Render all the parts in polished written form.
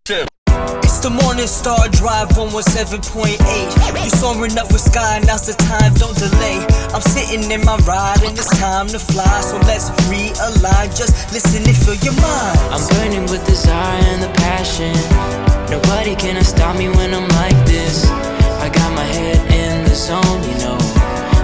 It's the Morning Star Drive 117.8. You soaring up with sky, now's the time, don't delay. I'm sitting in my ride and it's time to fly. So let's realign, just listen and fill your mind. I'm burning with desire and the passion. Nobody can stop me when I'm like this. I got my head in the zone, you know.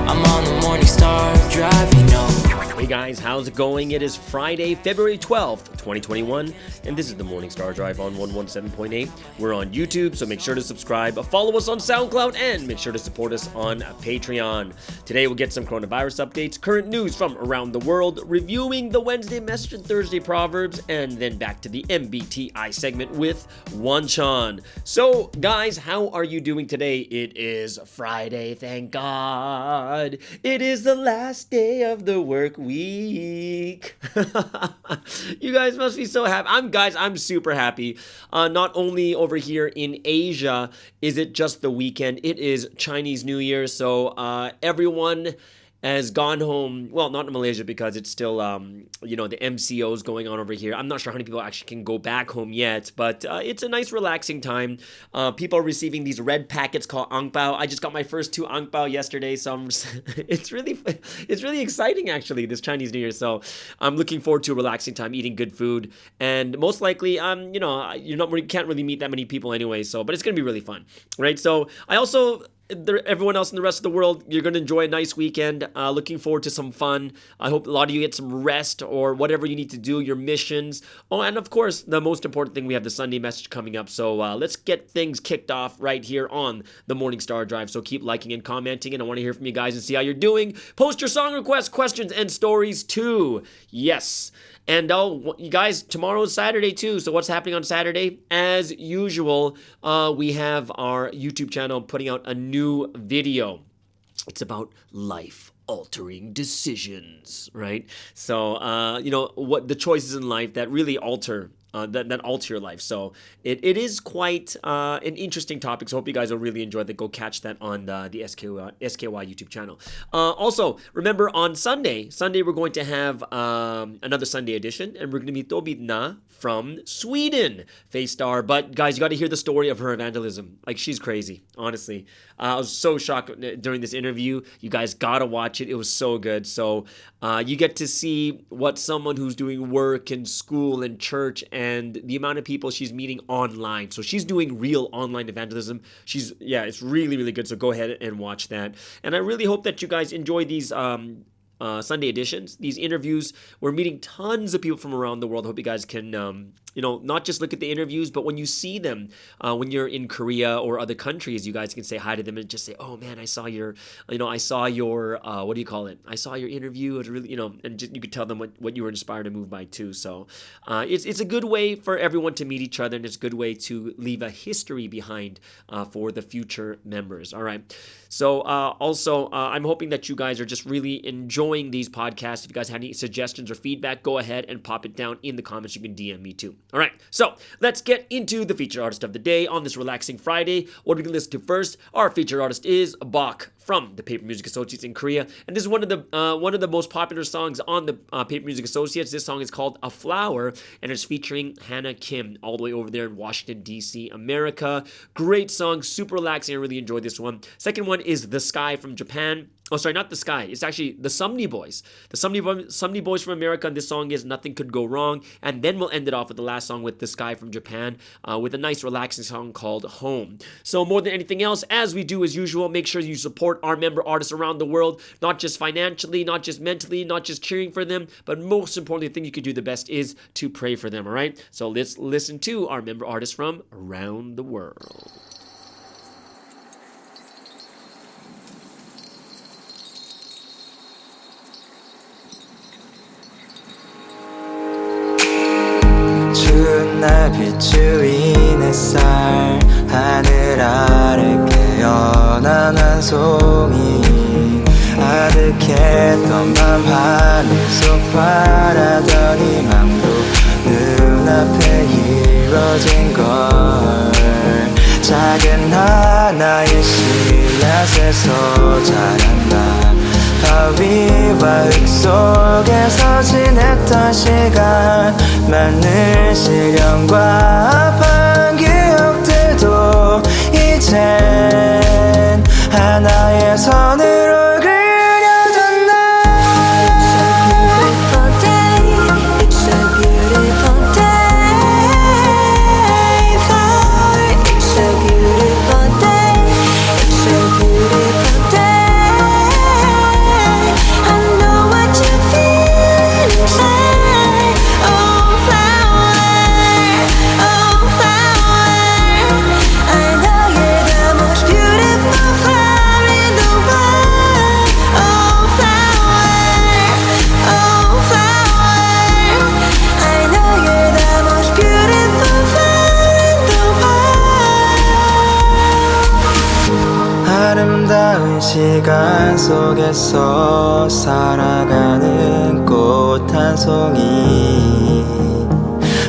I'm on the Morning Star Drive, you know. Hey guys, how's it going? It is Friday, February 12th, 2021, and this is the Morning Star Drive on 117.8. We're on YouTube, so make sure to subscribe, follow us on SoundCloud, and make sure to support us on Patreon. Today we'll get some coronavirus updates, current news from around the world, reviewing the Wednesday message and Thursday proverbs, and then back to the MBTI segment with Wanchan. So guys, how are you doing today? It is Friday, thank God. It is the last day of the work week. You guys must be so happy. I'm super happy. Not only over here in Asia is it just the weekend, it is Chinese New Year, so everyone has gone home. Well, not in Malaysia because it's still, the MCOs going on over here. I'm not sure how many people actually can go back home yet, but it's a nice relaxing time. People are receiving these red packets called ang pao. I just got my first 2 ang pao yesterday, so it's really exciting actually, this Chinese New Year. So I'm looking forward to a relaxing time, eating good food, and most likely, you can't really meet that many people anyway. So, but it's gonna be really fun, right? So I also. Everyone else in the rest of the world, you're going to enjoy a nice weekend. Looking forward to some fun. I hope a lot of you get some rest or whatever you need to do, your missions. Oh, and of course, the most important thing, we have the Sunday message coming up. So let's get things kicked off right here on the Morning Star Drive. So keep liking and commenting, and I want to hear from you guys and see how you're doing. Post your song requests, questions, and stories too. Yes. And you guys, tomorrow's Saturday too. So what's happening on Saturday? As usual, we have our YouTube channel putting out a new video. It's about life-altering decisions, right? So, what the choices in life that really alter that alter your life. So it is quite an interesting topic. So I hope you guys will really enjoy that. Go catch that on the SKY YouTube channel. Also, remember on Sunday we're going to have another Sunday edition, and we're going to meet Tobitna from Sweden, Face Star. But guys, you got to hear the story of her evangelism. Like, she's crazy, honestly. I was so shocked during this interview. You guys got to watch it. It was so good. So you get to see what someone who's doing work and school and church and the amount of people she's meeting online. So she's doing real online evangelism. It's really, really good. So go ahead and watch that. And I really hope that you guys enjoy these Sunday editions, these interviews. We're meeting tons of people from around the world. I hope you guys can, not just look at the interviews, but when you see them, when you're in Korea or other countries, you guys can say hi to them and just say, "Oh man, I saw your what do you call it? I saw your interview. It was really, and just, you could tell them what you were inspired to move by too." So it's a good way for everyone to meet each other, and it's a good way to leave a history behind for the future members. All right. So also, I'm hoping that you guys are just really enjoying these podcasts. If you guys have any suggestions or feedback, go ahead and pop it down in the comments. You can DM me too. All right, so let's get into the featured artist of the day on this relaxing Friday. What are we going to listen to first? Our featured artist is Bach from the Paper Music Associates in Korea, and this is one of the most popular songs on the Paper Music Associates. This song is called "A Flower," and it's featuring Hannah Kim, all the way over there in Washington D.C., America. Great song, super relaxing. I really enjoyed this one. Second one is "The Sky" from Japan. Oh, sorry, not The Sky. It's actually the Sumney Boys. The Sumney Boys from America, and this song is "Nothing Could Go Wrong." And then we'll end it off with the last song with The Sky from Japan, with a nice relaxing song called "Home." So more than anything else, as we do as usual, make sure you support our member artists around the world, not just financially, not just mentally, not just cheering for them, but most importantly, the thing you can do the best is to pray for them, all right? So let's listen to our member artists from around the world. 추운 날 비추인 햇살 하늘 아래 깨어난 한 송이 아득했던 밤 하늘 속 바라던 희망도 눈앞에 이뤄진 걸 작은 하나의 씨앗에서 자란다 바위와 흙 속에서 지냈던 시간 많은 시련과 아픈 시간 속에서 살아가는 꽃 한 송이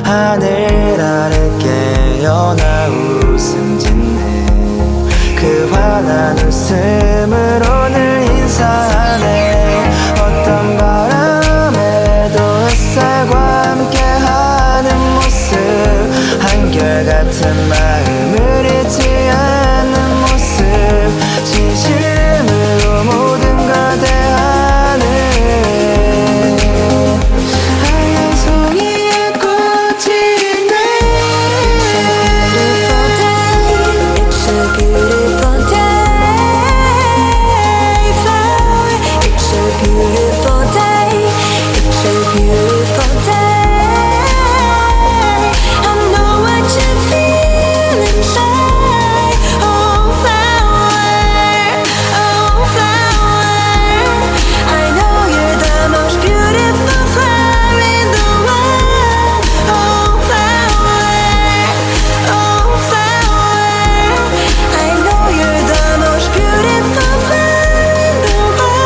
하늘 아래 깨어나 웃음 짓네 그 환한 웃음으로 늘 인사하네 어떤 바람에도 햇살과 함께하는 모습 한결같은 마음을 잊지 않는 모습 진심으로 모든 걸 대하는 하얀 송이의 꽃이네 It's a beautiful day. It's a beautiful day. It's a beautiful day. I know what you feel inside. Oh flower, oh flower. I know you're the most beautiful flower in the world. Oh flower, oh flower. I know you're the most beautiful flower in the world.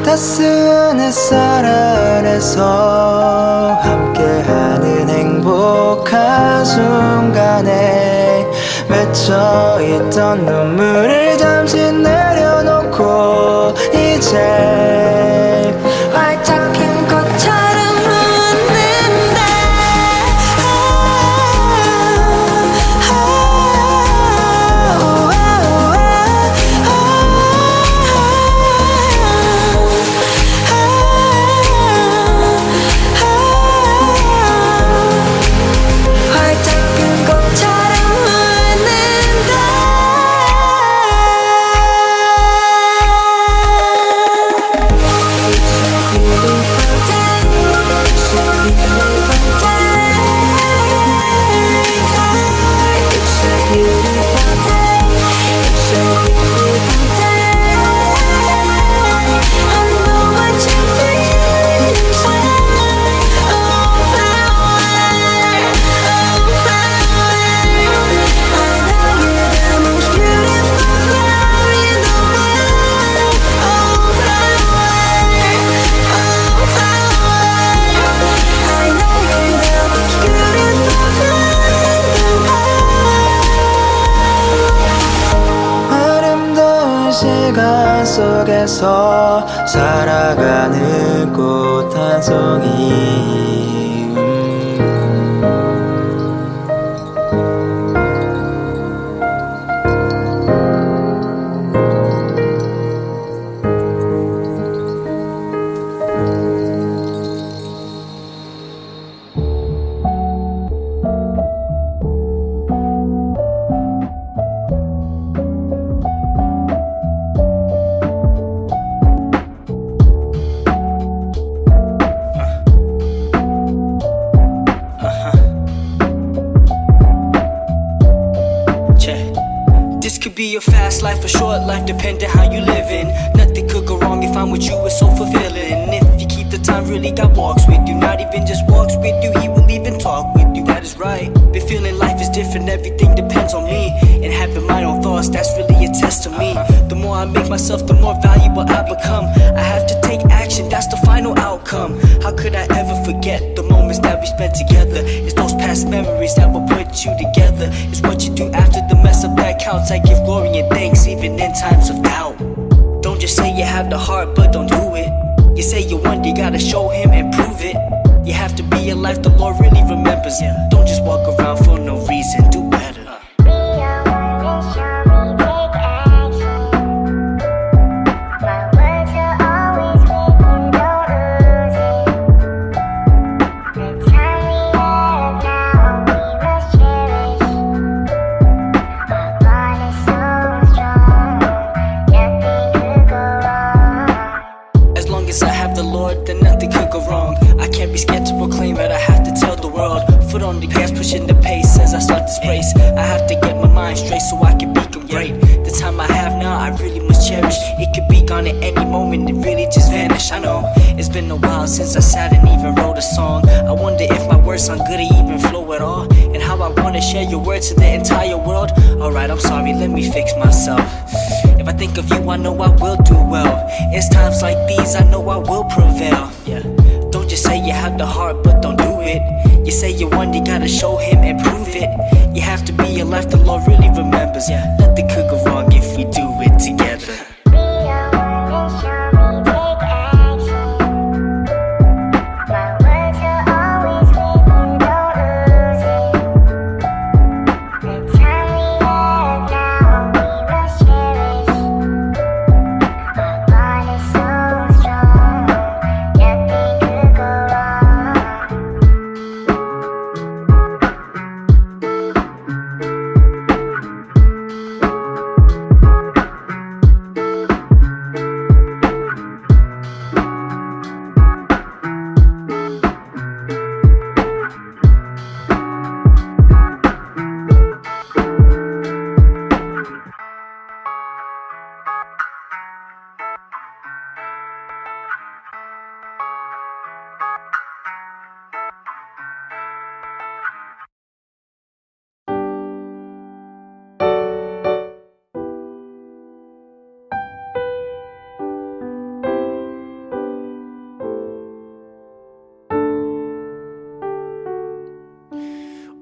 따스한 햇살 아래서 함께하는 행복한 순간에 맺혀있던 눈물을 잠시 내려놓고 이제 활짝 핀 꽃처럼 웃는다. 활짝 핀 꽃처럼 아름다운 시간 속에서 살아가는 꽃 한 송이 This could be a fast life or short life, depending how you living. Nothing could go wrong if I'm with you, it's so fulfilling. If you keep the time, really God walks with you. Not even just walks with you, He will even talk with you. That is right. Been feeling life is different, everything depends on me. And having my own thoughts, that's really a test to me. The more I make myself, the more valuable I become. I have to take action, that's the final outcome. How could I ever forget the moments that we spent together? It's those past memories that will put you together. It's what you do after the mess up that counts. I give glory and thanks even in times of doubt. Don't just say you have the heart but don't do it. You say you want, you gotta show Him and prove it. You have to be a life the Lord really remembers. Don't just walk around for no reason, do better. As I have the Lord, then nothing could go wrong. I can't be scared to proclaim it, I have to tell the world. Foot on the gas, pushing the pace as I start this race. I have to get my mind straight so I can become great. The time I have now, I really must cherish. It could be gone at any moment, it really just vanished. I know it's been a while since I sat and even wrote a song. I wonder if my words sound good or even flow at all, and how I wanna share your words to the entire world. Alright, I'm sorry, let me fix myself. If I think of you, I know I will do well. It's times like these, I know I will prevail. Yeah. Don't just say you have the heart, but don't do it. You say you want, you gotta show him and prove it. You have to be a life the Lord really remembers. Yeah. Nothing could go wrong if we do it together.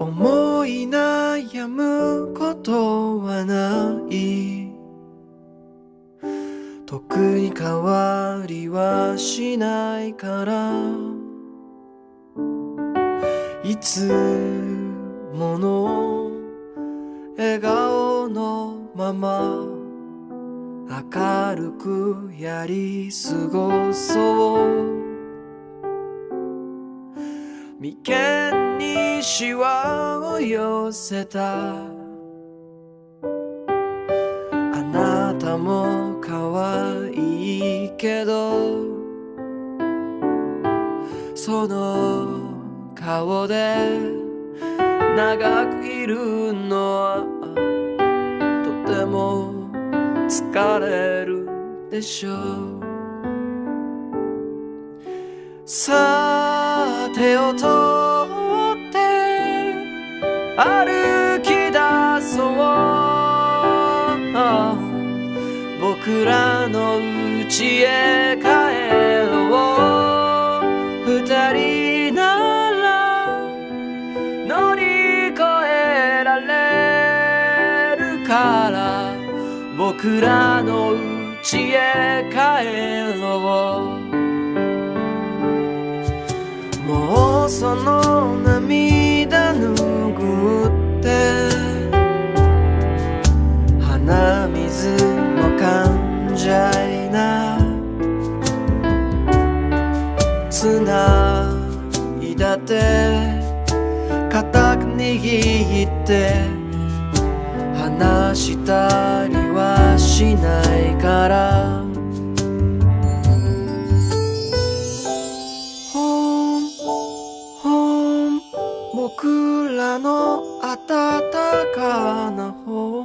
思い悩むことはない、特に変わりはしないから、いつもの笑顔のまま明るくやり過ごそう。眉間にシワを寄せたあなたも可愛いけど、その顔で長くいるのはとても疲れるでしょう。さあ手を取って歩き出そう、僕らの家へ帰ろう。二人なら乗り越えられるから、僕らの家へ帰ろう。もうその涙拭って鼻水も噛んじゃいな、つないだ手固く握って離したりはしないから、僕らの温かな方、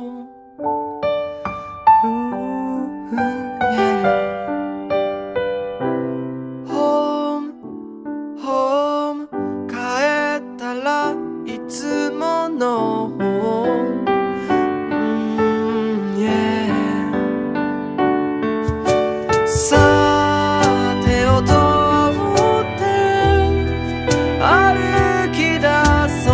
Home 帰ったらいつものhome、さあ手を取歩き出そう、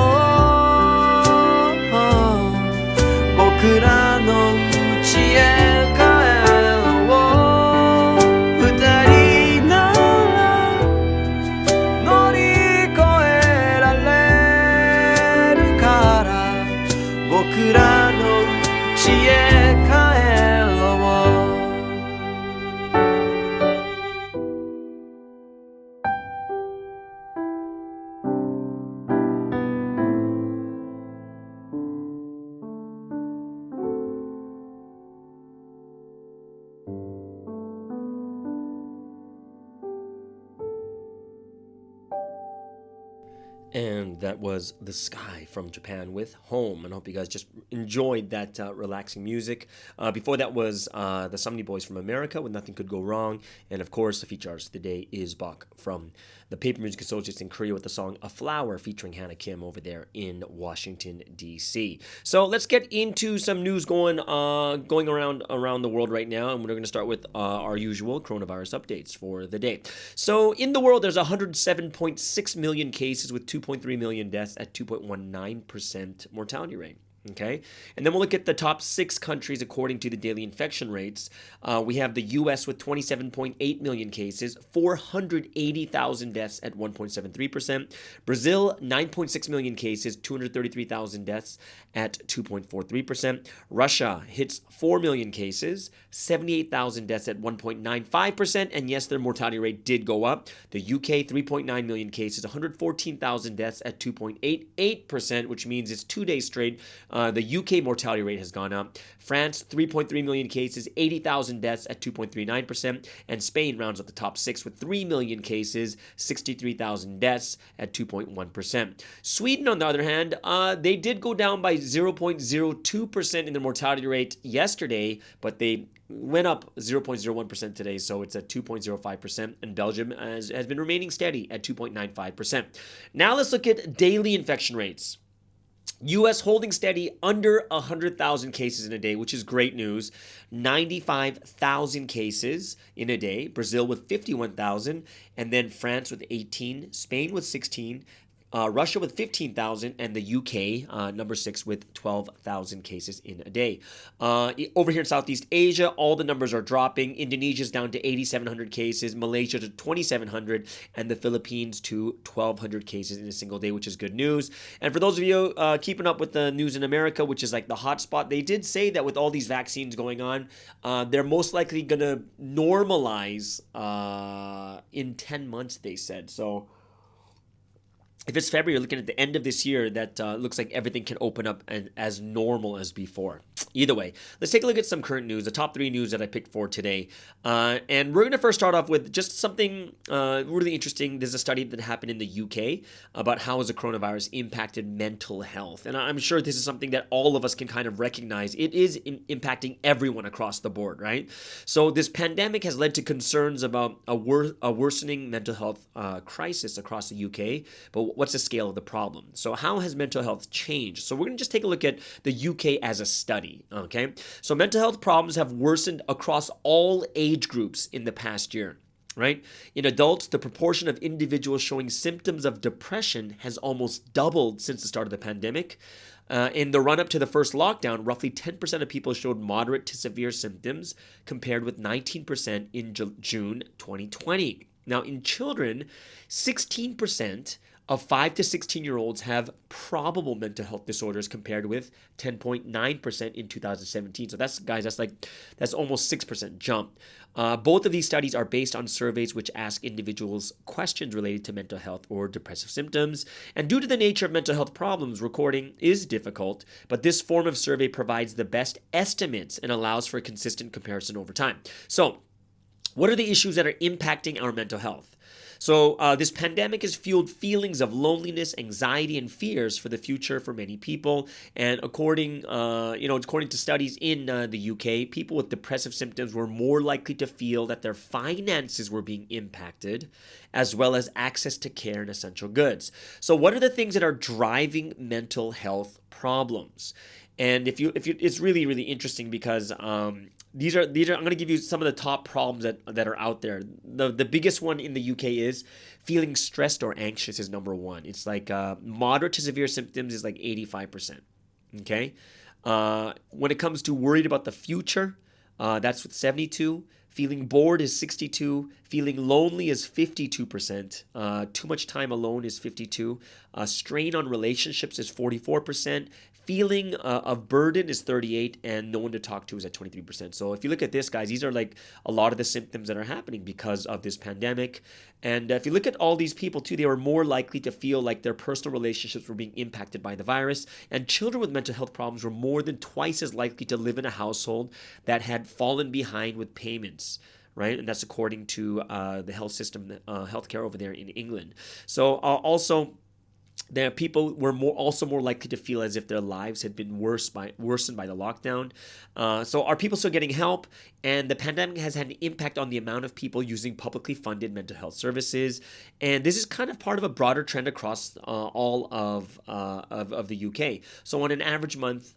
And that was The Sky from Japan with Home. And I hope you guys just enjoyed that relaxing music. Before that was the Sumney Boys from America with Nothing Could Go Wrong. And of course, the feature artist of the day is Bach from the Paper Music Associates in Korea with the song A Flower featuring Hannah Kim over there in Washington, D.C. So let's get into some news going around the world right now. And we're going to start with our usual coronavirus updates for the day. So in the world, there's 107.6 million cases with 2.3 million deaths at 2.19% mortality rate. Okay, and then we'll look at the top 6 countries according to the daily infection rates. We have the U.S. with 27.8 million cases, 480,000 deaths at 1.73%. Brazil, 9.6 million cases, 233,000 deaths at 2.43%. Russia hits 4 million cases, 78,000 deaths at 1.95%. And yes, their mortality rate did go up. The UK, 3.9 million cases, 114,000 deaths at 2.88%, which means it's 2 days straight. The UK mortality rate has gone up. France, 3.3 million cases, 80,000 deaths at 2.39%. And Spain rounds out the top 6 with 3 million cases, 63,000 deaths at 2.1%. Sweden, on the other hand, they did go down by 0.02% in their mortality rate yesterday, but they went up 0.01% today, so it's at 2.05%, and Belgium has been remaining steady at 2.95%. Now let's look at daily infection rates. U.S. holding steady under 100,000 cases in a day, which is great news. 95,000 cases in a day. Brazil with 51,000, and then France with 18, Spain with 16, Russia with 15,000, and the UK, number 6, with 12,000 cases in a day. Over here in Southeast Asia, all the numbers are dropping. Indonesia's down to 8,700 cases, Malaysia to 2,700, and the Philippines to 1,200 cases in a single day, which is good news. And for those of you keeping up with the news in America, which is like the hot spot, they did say that with all these vaccines going on, they're most likely going to normalize in 10 months, they said. So if it's February, you're looking at the end of this year, that looks like everything can open up and as normal as before. Either way, let's take a look at some current news, the top 3 news that I picked for today. And we're going to first start off with just something really interesting. There's a study that happened in the UK about how has the coronavirus impacted mental health. And I'm sure this is something that all of us can kind of recognize. It is impacting everyone across the board, right? So this pandemic has led to concerns about a worsening mental health crisis across the UK. But what's the scale of the problem? So how has mental health changed? So we're going to just take a look at the UK as a study, okay? So mental health problems have worsened across all age groups in the past year, right? In adults, the proportion of individuals showing symptoms of depression has almost doubled since the start of the pandemic. In the run-up to the first lockdown, roughly 10% of people showed moderate to severe symptoms, compared with 19% in June 2020. Now, in children, 16% of 5 to 16-year-olds have probable mental health disorders, compared with 10.9% in 2017. So that's almost 6% jump. Both of these studies are based on surveys which ask individuals questions related to mental health or depressive symptoms. And due to the nature of mental health problems, recording is difficult, but this form of survey provides the best estimates and allows for a consistent comparison over time. So, what are the issues that are impacting our mental health? So this pandemic has fueled feelings of loneliness, anxiety, and fears for the future for many people. And according to studies in the UK, people with depressive symptoms were more likely to feel that their finances were being impacted, as well as access to care and essential goods. So what are the things that are driving mental health problems? And if you, it's really, really interesting because these are I'm going to give you some of the top problems that are out there. The biggest one in the UK is feeling stressed or anxious is number 1. It's like moderate to severe symptoms is like 85%. Okay, when it comes to worried about the future, that's with 72. Feeling bored is 62. Feeling lonely is 52%. Too much time alone is 52. Strain on relationships is 44%. Feeling of burden is 38, and no one to talk to is at 23%. So if you look at this, guys, these are like a lot of the symptoms that are happening because of this pandemic. And if you look at all these people too, they were more likely to feel like their personal relationships were being impacted by the virus. And children with mental health problems were more than twice as likely to live in a household that had fallen behind with payments. Right, and that's according to the health system, healthcare over there in England. So also, There, people were also more likely to feel as if their lives had been worsened by the lockdown. So are people still getting help? And the pandemic has had an impact on the amount of people using publicly funded mental health services. And this is kind of part of a broader trend across all of the UK. So on an average month,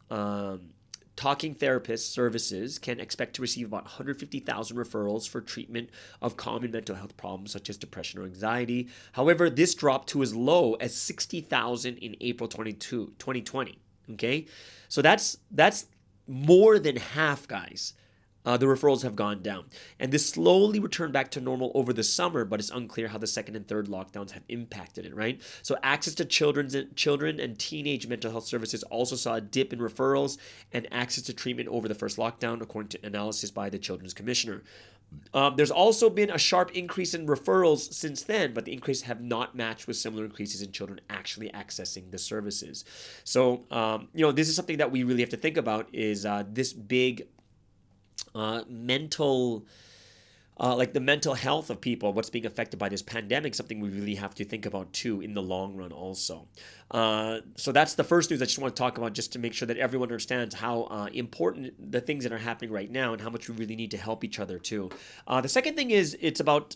Talking Therapist Services can expect to receive about 150,000 referrals for treatment of common mental health problems such as depression or anxiety. However, this dropped to as low as 60,000 in April 2020. Okay, so that's more than half, guys. The referrals have gone down. And this slowly returned back to normal over the summer, but it's unclear how the second and third lockdowns have impacted it, right? So access to children and teenage mental health services also saw a dip in referrals and access to treatment over the first lockdown, according to analysis by the Children's Commissioner. There's also been a sharp increase in referrals since then, but the increase have not matched with similar increases in children actually accessing the services. So, this is something that we really have to think about is this big mental the mental health of people, what's being affected by this pandemic, something we really have to think about too in the long run also. So that's the first news I just want to talk about, just to make sure that everyone understands how important the things that are happening right now and how much we really need to help each other too. The second thing is it's about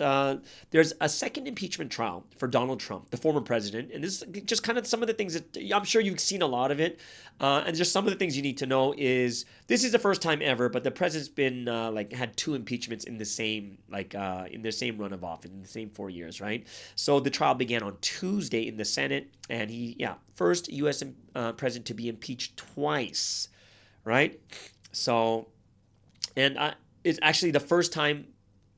there's a second impeachment trial for Donald Trump, the former president, and this is just kind of some of the things that I'm sure you've seen a lot of it, and just some of the things you need to know is this is the first time ever, but the president's been had two impeachments in the same in the same run of office in the same 4 years, right? So the trial began on Tuesday in the Senate, and first U.S. president to be impeached twice, right? So, and it's actually the first time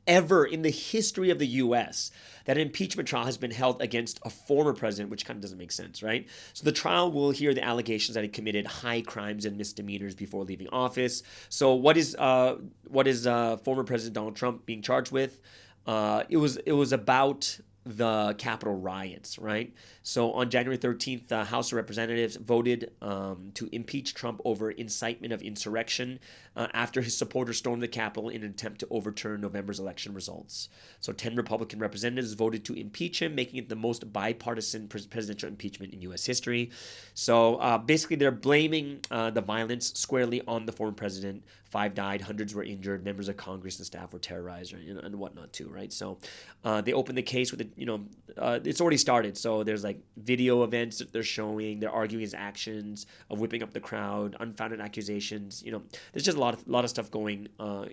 ever in the history of the U.S. that an impeachment trial has been held against a former president, which kind of doesn't make sense, right? So the trial will hear the allegations that he committed high crimes and misdemeanors before leaving office. So what is former President Donald Trump being charged with? It was about the Capitol riots, right? So on January 13th, the House of Representatives voted to impeach Trump over incitement of insurrection after his supporters stormed the Capitol in an attempt to overturn November's election results. So 10 Republican representatives voted to impeach him, making it the most bipartisan presidential impeachment in U.S. history. So basically, they're blaming the violence squarely on the former president. 5 died, hundreds were injured, members of Congress and staff were terrorized, and whatnot too, right? So they opened the case with it's already started. So there's video events that they're showing. They're arguing his actions of whipping up the crowd, unfounded accusations. There's just a lot of stuff going. A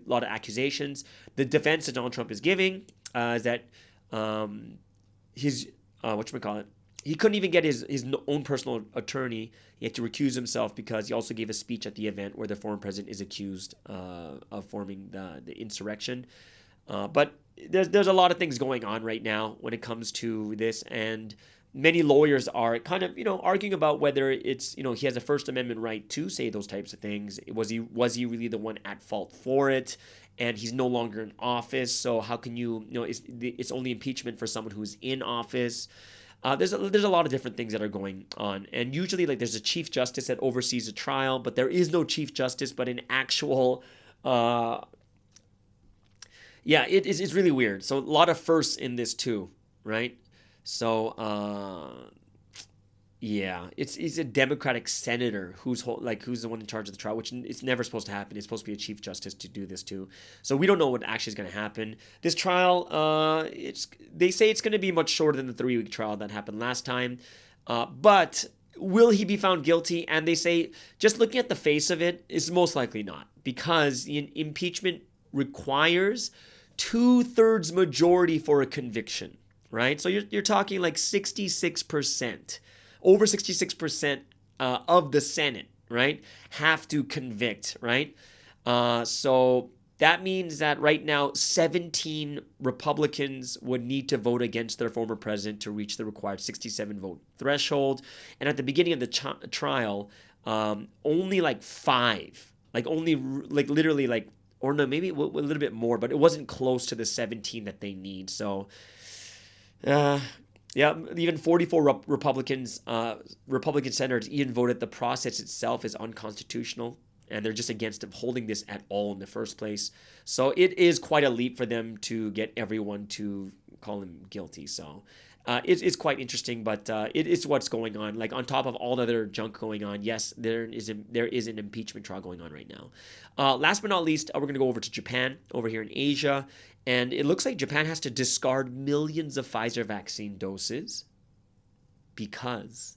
lot of accusations. The defense that Donald Trump is giving is that his he couldn't even get his own personal attorney. He had to recuse himself because he also gave a speech at the event where the former president is accused of forming the insurrection. But there's a lot of things going on right now when it comes to this, and many lawyers are kind of arguing about whether it's he has a First Amendment right to say those types of things. Was he really the one at fault for it? And he's no longer in office, so how can it's only impeachment for someone who's in office? There's a lot of different things that are going on, and usually there's a chief justice that oversees a trial, but there is no chief justice, but an actual it's really weird. So a lot of firsts in this too, right? So it's a Democratic senator who's the one in charge of the trial, which it's never supposed to happen. It's supposed to be a chief justice to do this too. So we don't know what actually is going to happen. This trial, they say it's going to be much shorter than the 3-week trial that happened last time. But will he be found guilty? And they say, just looking at the face of it, is most likely not, because impeachment requires 2/3 majority for a conviction, right? So you're talking 66%. Over 66% of the Senate, right, have to convict, right? So that means that right now 17 Republicans would need to vote against their former president to reach the required 67 vote threshold. And at the beginning of the trial, only 5, literally or no, maybe a little bit more, but it wasn't close to the 17 that they need. So, even 44 Republican senators even voted the process itself is unconstitutional, and they're just against holding this at all in the first place. So it is quite a leap for them to get everyone to call him guilty. So it's quite interesting, but it is what's going on. Like on top of all the other junk going on, yes, there is an impeachment trial going on right now. Last but not least, we're going to go over to Japan over here in Asia, and it looks like Japan has to discard millions of Pfizer vaccine doses because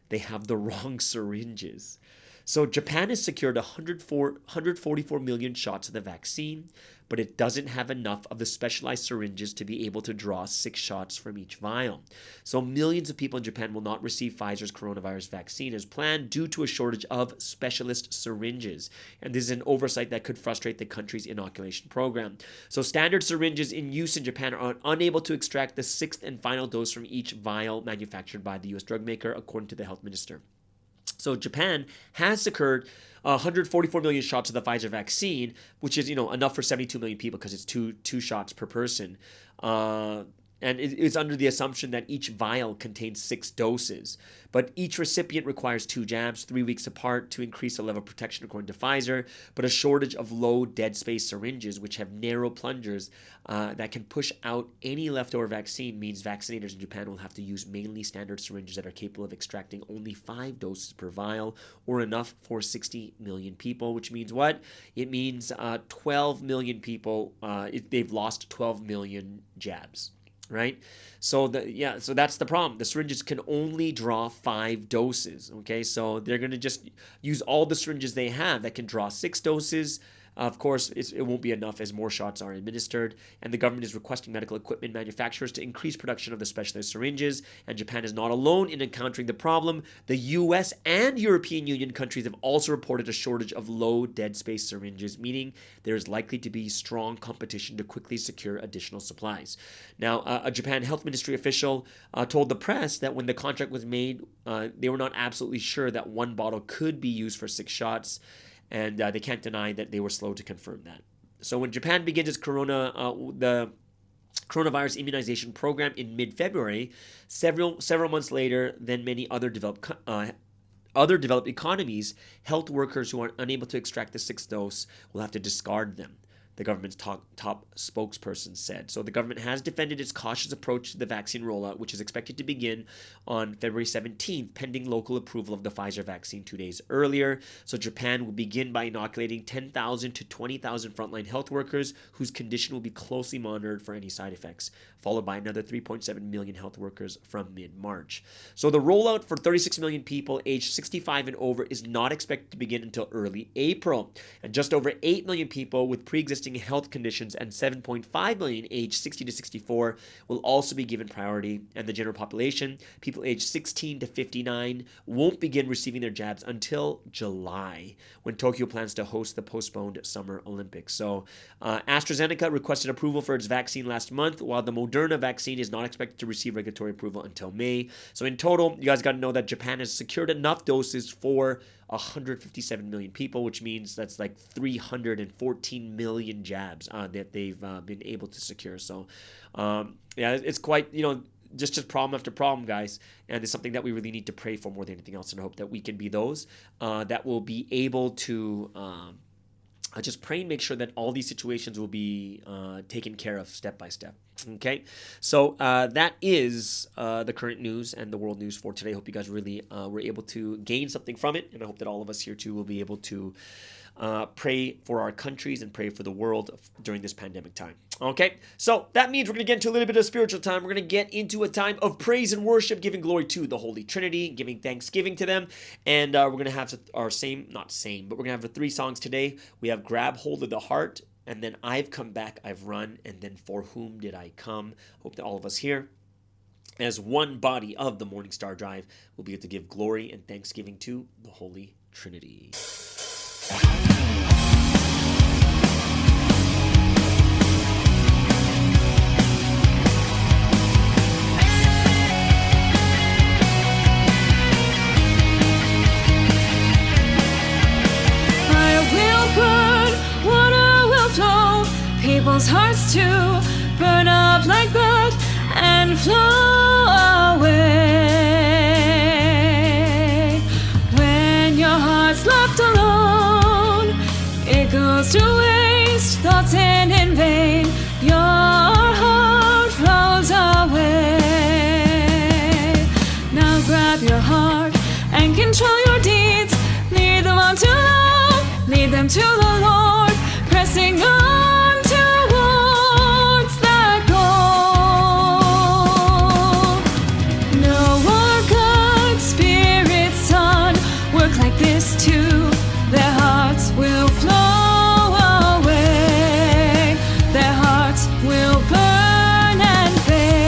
they have the wrong syringes. So Japan has secured 144 million shots of the vaccine, but it doesn't have enough of the specialized syringes to be able to draw 6 shots from each vial. So millions of people in Japan will not receive Pfizer's coronavirus vaccine as planned due to a shortage of specialist syringes. And this is an oversight that could frustrate the country's inoculation program. So standard syringes in use in Japan are unable to extract the 6th and final dose from each vial manufactured by the US drug maker, according to the health minister. So Japan has secured 144 million shots of the Pfizer vaccine, which is, enough for 72 million people because it's two shots per person. And it's under the assumption that each vial contains 6 doses. But each recipient requires 2 jabs, 3 weeks apart, to increase the level of protection according to Pfizer. But a shortage of low dead space syringes, which have narrow plungers that can push out any leftover vaccine, means vaccinators in Japan will have to use mainly standard syringes that are capable of extracting only 5 doses per vial, or enough for 60 million people, which means what? It means 12 million people, they've lost 12 million jabs. Right? So that's the problem. The syringes can only draw 5 doses. Okay, so they're going to just use all the syringes they have that can draw 6 doses. Of course, it won't be enough as more shots are administered, and the government is requesting medical equipment manufacturers to increase production of the specialized syringes, and Japan is not alone in encountering the problem. The US and European Union countries have also reported a shortage of low dead space syringes, meaning there is likely to be strong competition to quickly secure additional supplies. Now, a Japan Health Ministry official told the press that when the contract was made, they were not absolutely sure that 1 bottle could be used for 6 shots, and they can't deny that they were slow to confirm that. So when Japan begins its the coronavirus immunization program in mid-February, several months later than many other developed economies, health workers who are unable to extract the 6th dose will have to discard them, the government's top spokesperson said. So the government has defended its cautious approach to the vaccine rollout, which is expected to begin on February 17th, pending local approval of the Pfizer vaccine 2 days earlier. So Japan will begin by inoculating 10,000 to 20,000 frontline health workers whose condition will be closely monitored for any side effects, followed by another 3.7 million health workers from mid-March. So the rollout for 36 million people aged 65 and over is not expected to begin until early April. And just over 8 million people with pre-existing health conditions and 7.5 million aged 60 to 64 will also be given priority, and the general population, people aged 16 to 59, won't begin receiving their jabs until July, when Tokyo plans to host the postponed Summer Olympics. So AstraZeneca requested approval for its vaccine last month, while the Moderna vaccine is not expected to receive regulatory approval until May. So in total, you guys got to know that Japan has secured enough doses for 157 million people, which means that's like 314 million jabs that they've been able to secure. So, it's quite, just problem after problem, guys. And it's something that we really need to pray for more than anything else. And I hope that we can be those that will be able to just pray and make sure that all these situations will be taken care of step by step. Okay, so that is the current news and the world news for today. I hope you guys really were able to gain something from it, and I hope that all of us here too will be able to pray for our countries and pray for the world during this pandemic time. Okay, so that means we're going to get into a little bit of spiritual time. We're going to get into a time of praise and worship, giving glory to the Holy Trinity, giving thanksgiving to them, and we're going to have our but we're going to have the 3 songs today. We have Grab Hold of the Heart, and then I've Come Back, I've Run, and then For Whom Did I Come? Hope that all of us here, as one body of the Morning Star Drive, will be able to give glory and thanksgiving to the Holy Trinity. People's hearts to burn up like blood and flow away. When your heart's left alone, grab your heart and control your deeds. Lead them on to love, lead them to the Lord, pressing on towards that goal. No more good spirit, son, work like this too. Their hearts will flow away, their hearts will burn and fade.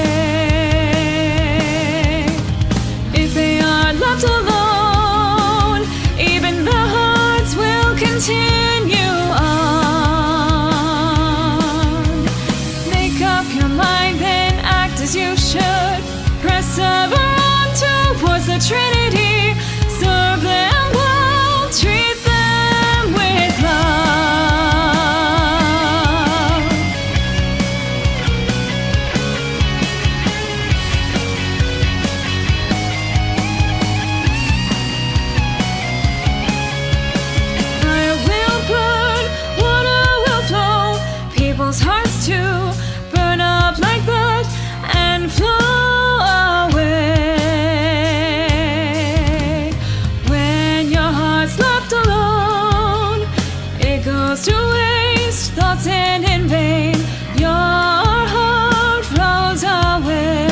If they are left alone, even the hearts will continue on. Make up your mind, then act as you should. Persevere on towards the Trinity. Serve them well, treat them with love. Fire will burn, water will flow, people's hearts too burn up like blood and flow away. When your heart's left alone, it goes to waste, thoughts end in vain. Your heart flows away.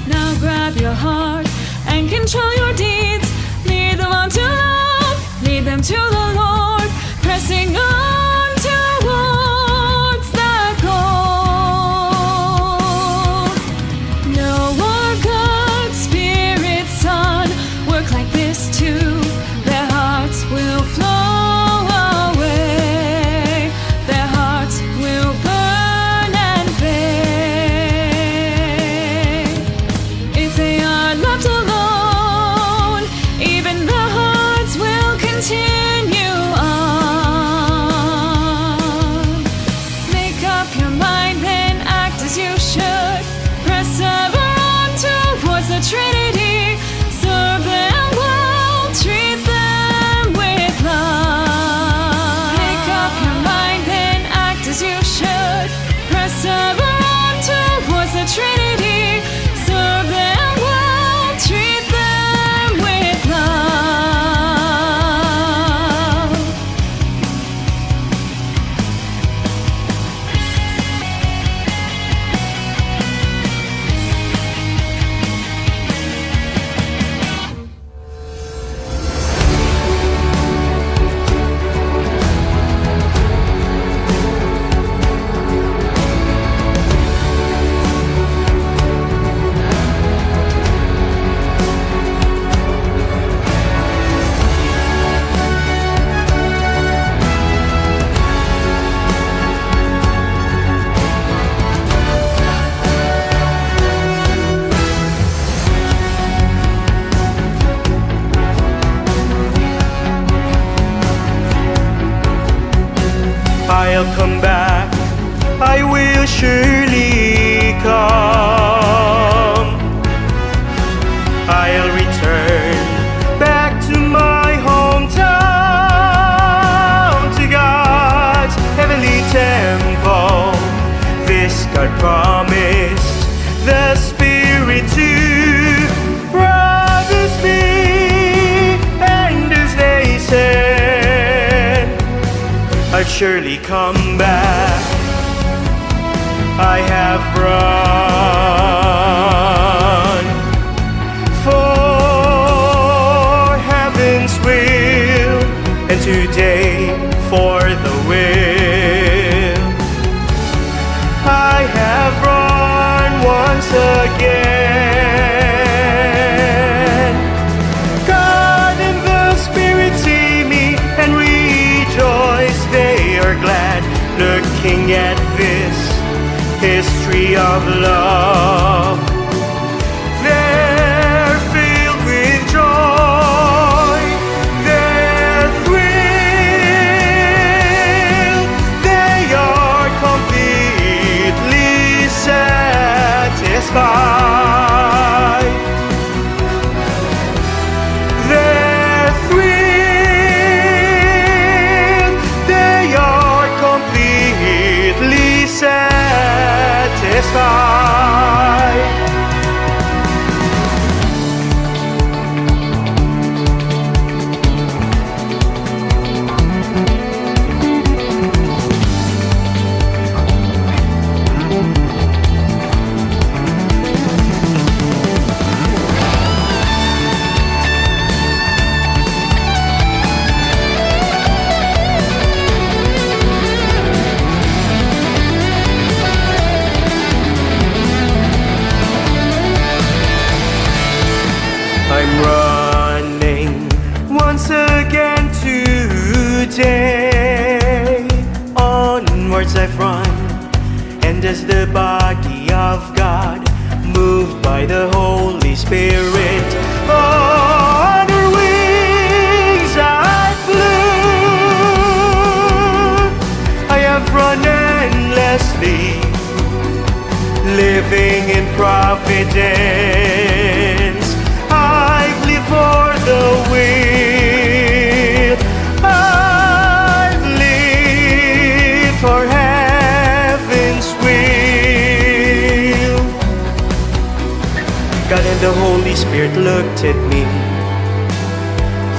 Now grab your heart and control your deeds. Lead them on to love, lead them to the Lord, pressing on towards that goal. No more good spirit, son, work like this too. Their hearts will flow away, their hearts will burn and fade. If they are left alone, even the hearts will continue on. Make up your mind, then act as you should. Persevere on towards the Trinity. Serve them well, treat them with love. Make up your mind, then act as you should. Persevere on towards the Trinity. Serve them well, treat them with love. I'll come back, I will surely come. I'll return back to my hometown, to God's heavenly temple. This God promised, the Spirit to brothers me, and as they said, I'll surely come back. I have run for heaven's will, and today for the will. I have run once again. God and the Spirit see me and rejoice. They are glad looking at this history of love. They're filled with joy. They're thrilled. They are completely satisfied. They're thrilled. They are completely satisfied. by the Holy Spirit. On her wings I flew. I have run endlessly, living in providence. I've lived for the will. I've lived for heaven's will. God and the Holy Spirit looked at me.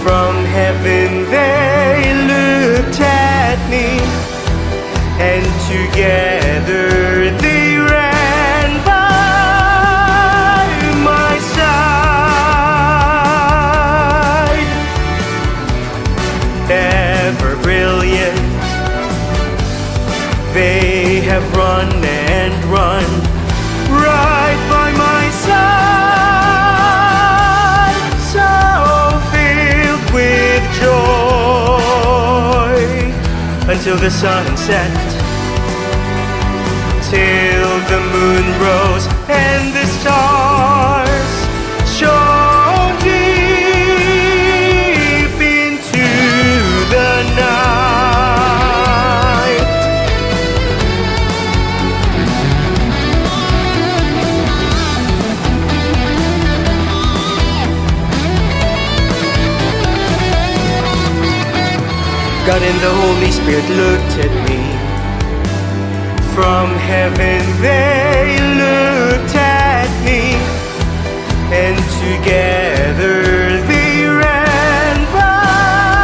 From heaven they looked at me, and together they ran by my side. Ever brilliant, they have run and run right by my side, so filled with joy, until the sun set, till the moon rose and the stars shone deep into the night. God and the Holy Spirit looked at me. From heaven they looked at me, and together they ran by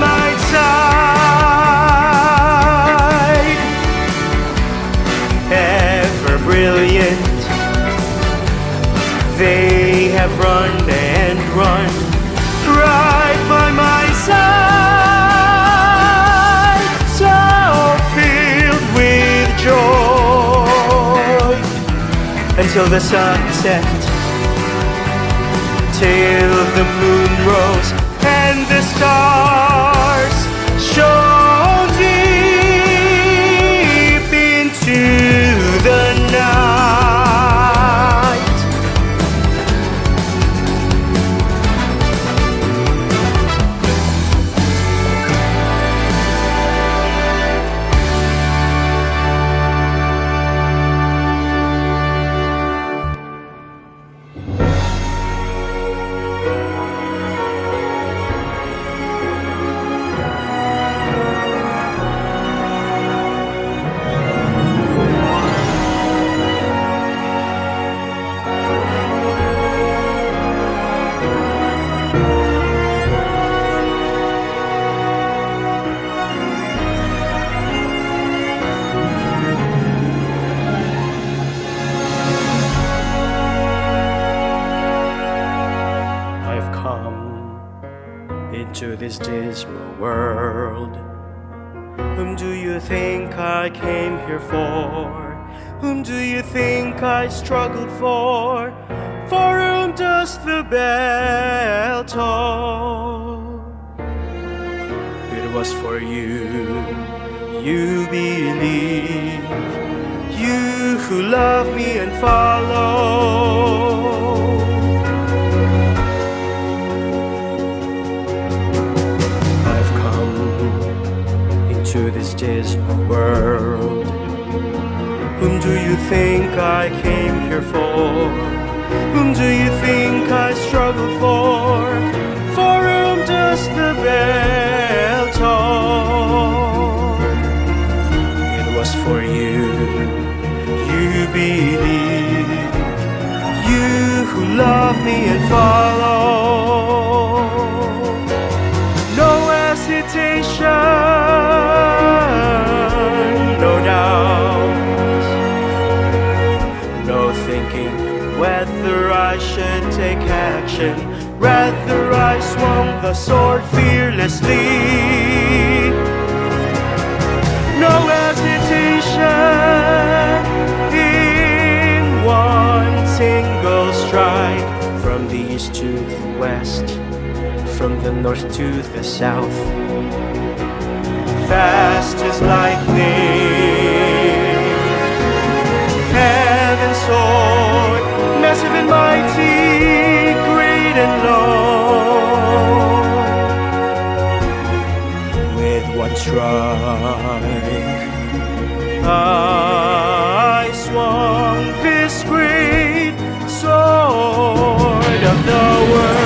my side. Ever brilliant, they have run and run right by my side, so filled with joy, until the sun set, till the moon rose and the stars shone deep into the night. I've come into this dismal world. Whom do you think I came here for? Whom do you think I struggled for? For whom does the bell toll? It was for you, you believe, you who love me and follow. I've come into this dismal world. Whom do you think I came here for? Whom do you think I struggled for? For whom does the bell toll? It was for you, you believe, you who love me and follow. No hesitation, no doubt, no thinking whether I should take action. Rather I swung the sword fearlessly. No hesitation, in one single strike, from the east to the west, from the north to the south, fast as lightning, heaven's sword and long. With one strike, I swung this great sword of the word.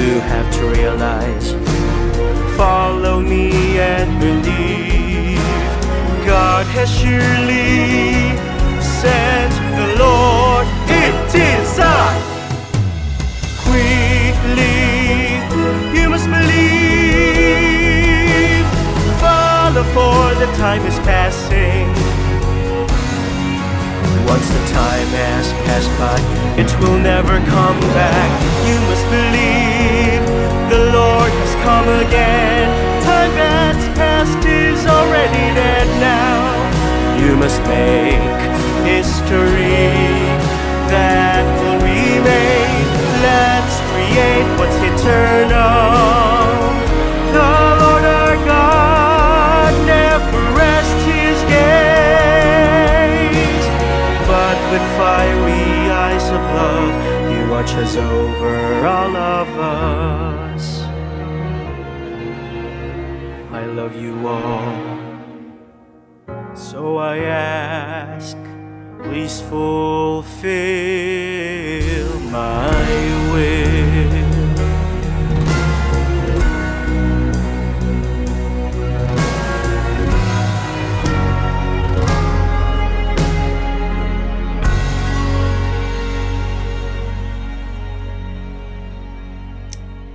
You have to realize, follow me and believe. God has surely sent the Lord. It is I. Quickly, you must believe. Follow, for the time is passing. Once the time has passed by, it will never come back. You must believe the Lord has come again. Time that's past is already dead now. You must make history that will remain. Let's create what's eternal. The Lord our God never rests his gaze, but with fiery eyes of love, he watches over all of us. I love you all, so I ask, please fulfill my will.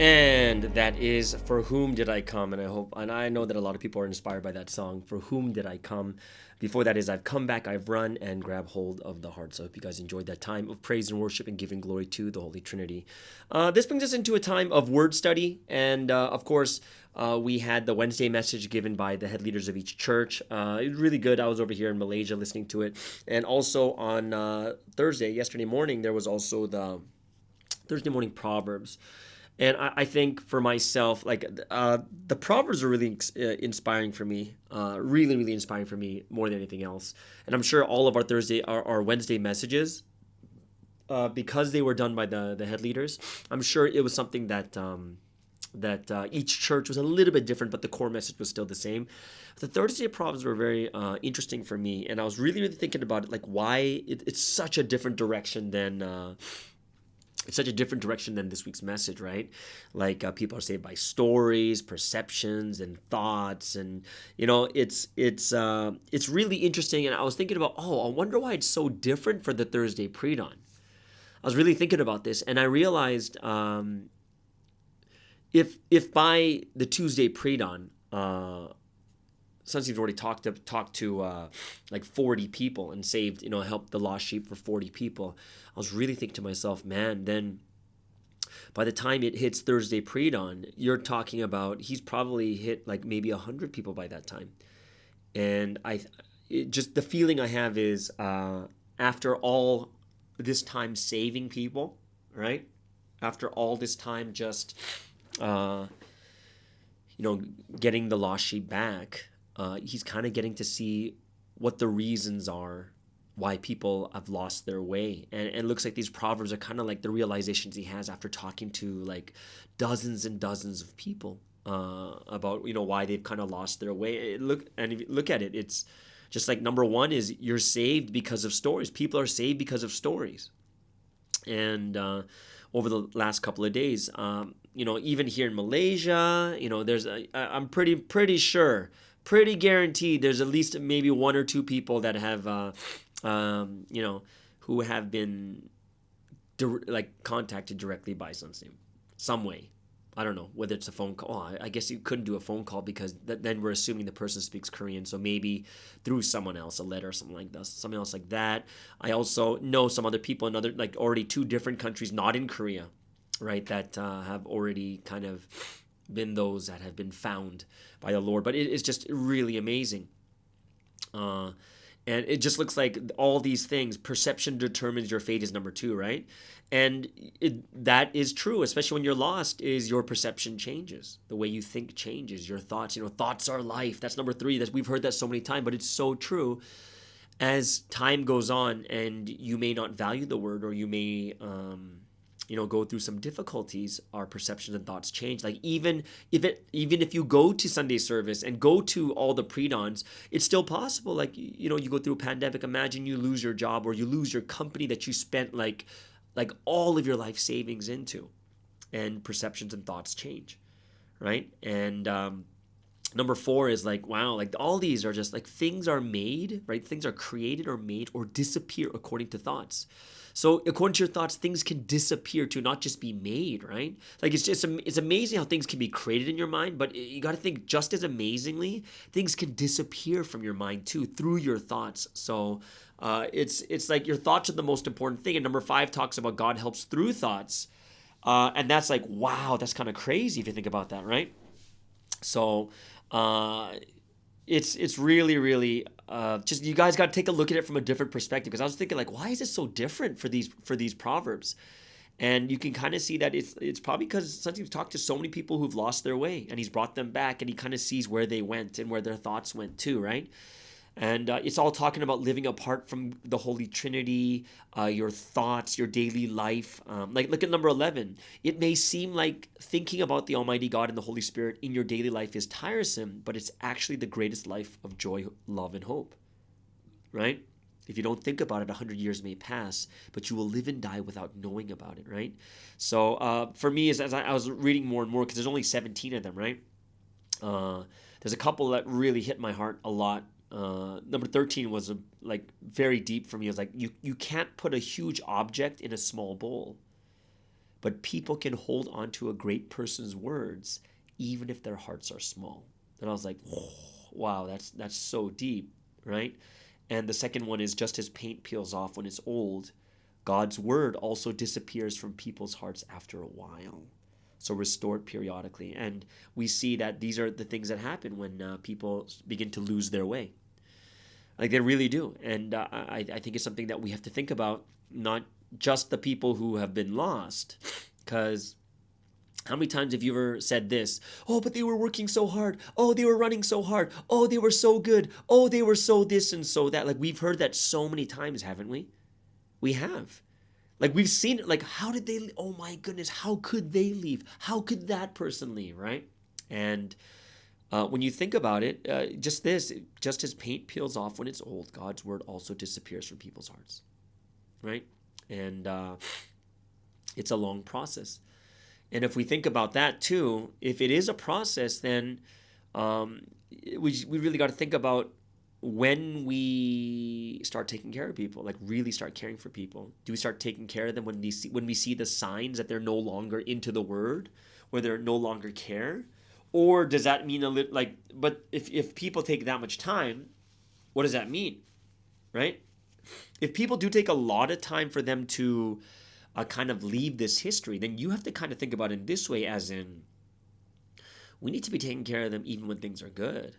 And that is For Whom Did I Come? And I know that a lot of people are inspired by that song, For Whom Did I Come? Before that is I've Come Back, I've Run, and Grab Hold of the Heart. So I hope you guys enjoyed that time of praise and worship and giving glory to the Holy Trinity. This brings us into a time of word study. And of course, we had the Wednesday message given by the head leaders of each church. It was really good. I was over here in Malaysia listening to it. And also on Thursday, yesterday morning, there was also the Thursday morning Proverbs. And I think for myself, like the Proverbs are really inspiring for me, really, really inspiring for me more than anything else. And I'm sure all of our our Wednesday messages, because they were done by the head leaders, I'm sure it was something that each church was a little bit different, but the core message was still the same. The Thursday Proverbs were very interesting for me, and I was really, really thinking about it, like why it's such a different direction than. It's such a different direction than this week's message, right? Like people are saved by stories, perceptions, and thoughts, and it's really interesting. And I was thinking about, I wonder why it's so different for the Thursday pre-dawn. I was really thinking about this, and I realized if by the Tuesday pre-dawn, Sunsteve's already talked to like 40 people and saved, helped the lost sheep for 40 people. I was really thinking to myself, man, then by the time it hits Thursday pre-dawn, you're talking about he's probably hit like maybe 100 people by that time. And just the feeling I have is after all this time saving people, right? After all this time just, getting the lost sheep back, he's kind of getting to see what the reasons are why people have lost their way. And it looks like these Proverbs are kind of like the realizations he has after talking to like dozens and dozens of people about, why they've kind of lost their way. If you look at it, it's just like number one is you're saved because of stories. People are saved because of stories. And over the last couple of days, even here in Malaysia, I'm pretty sure, pretty guaranteed there's at least maybe one or two people that have, who have been contacted directly by Sunsteve some way. I don't know whether it's a phone call. Oh, I guess you couldn't do a phone call because then we're assuming the person speaks Korean. So maybe through someone else, a letter or something like that. Something else like that. I also know some other people in other, already two different countries, not in Korea, right, that have already kind of been those that have been found by the Lord. But it is just really amazing. And it just looks like all these things, perception determines your fate is number 2, right? And that is true, especially when you're lost, is your perception changes. The way you think changes, your thoughts, thoughts are life. That's number 3. We've heard that so many times, but it's so true. As time goes on and you may not value the word, or you may, go through some difficulties, our perceptions and thoughts change. Like even if you go to Sunday service and go to all the pre-dawns, it's still possible. Like, you go through a pandemic. Imagine you lose your job, or you lose your company that you spent like all of your life savings into, and perceptions and thoughts change, right? And number 4 is like, wow, like all these are just like things are made, right? Things are created or made or disappear according to thoughts. So according to your thoughts, things can disappear to not just be made, right? Like it's amazing how things can be created in your mind, but you got to think just as amazingly, things can disappear from your mind too through your thoughts. So it's like your thoughts are the most important thing. And number 5 talks about God helps through thoughts. And that's like, wow, that's kind of crazy if you think about that, right? So it's really, really just, you guys got to take a look at it from a different perspective, because I was thinking like, why is it so different for these proverbs? And you can kind of see that it's probably because sometimes he's talked to so many people who've lost their way, and he's brought them back, and he kind of sees where they went and where their thoughts went too, right? And it's all talking about living apart from the Holy Trinity, your thoughts, your daily life. Like look at number 11. It may seem like thinking about the Almighty God and the Holy Spirit in your daily life is tiresome, but it's actually the greatest life of joy, love, and hope, right? If you don't think about it, 100 years may pass, but you will live and die without knowing about it, right? So for me, as I was reading more and more, because there's only 17 of them, right? There's a couple that really hit my heart a lot. Number 13 was like very deep for me. It was like, you can't put a huge object in a small bowl, but people can hold on to a great person's words even if their hearts are small. And I was like, wow, that's so deep, right? And the second one is, just as paint peels off when it's old, God's word also disappears from people's hearts after a while. So restored periodically. And we see that these are the things that happen when people begin to lose their way. Like they really do. And I think it's something that we have to think about, not just the people who have been lost. Because how many times have you ever said this? Oh, but they were working so hard. Oh, they were running so hard. Oh, they were so good. Oh, they were so this and so that. Like we've heard that so many times, haven't we? We have. Like we've seen it, like how did they, oh my goodness, how could they leave? How could that person leave, right? And when you think about it, just as paint peels off when it's old, God's word also disappears from people's hearts, right? And it's a long process. And if we think about that too, if it is a process, then we really got to think about when we start taking care of people, like really start caring for people. Do we start taking care of them when we see the signs that they're no longer into the word, where they're no longer care? Or does that mean but if people take that much time, what does that mean, right? If people do take a lot of time for them to kind of leave this history, then you have to kind of think about it in this way, as in, we need to be taking care of them even when things are good.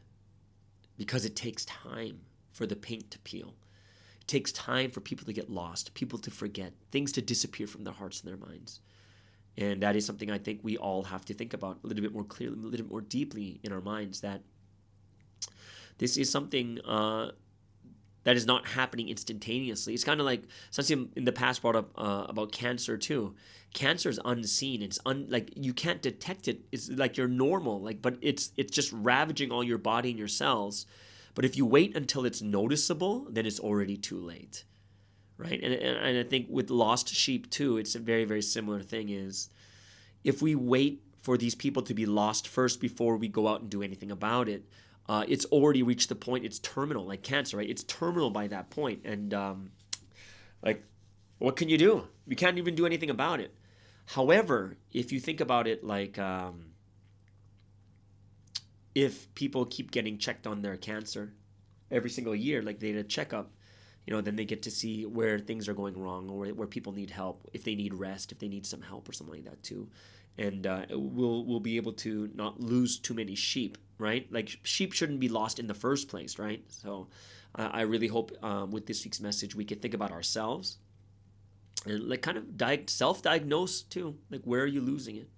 Because it takes time for the paint to peel. It takes time for people to get lost, people to forget, things to disappear from their hearts and their minds. And that is something I think we all have to think about a little bit more clearly, a little bit more deeply in our minds, that this is something that is not happening instantaneously. It's kind of like something in the past brought up about cancer too. Cancer is unseen. It's like you can't detect it. It's like you're normal, but it's just ravaging all your body and your cells. But if you wait until it's noticeable, then it's already too late, right? And I think with lost sheep too, it's a very, very similar thing. Is if we wait for these people to be lost first before we go out and do anything about it, it's already reached the point. It's terminal, like cancer, right? It's terminal by that point. And what can you do? You can't even do anything about it. However, if you think about it, like if people keep getting checked on their cancer every single year, like they did a checkup, then they get to see where things are going wrong, or where people need help, if they need rest, if they need some help or something like that too. And we'll be able to not lose too many sheep, right? Like sheep shouldn't be lost in the first place, right? So I really hope with this week's message we can think about ourselves and like kind of self-diagnose too. Like, where are you losing it?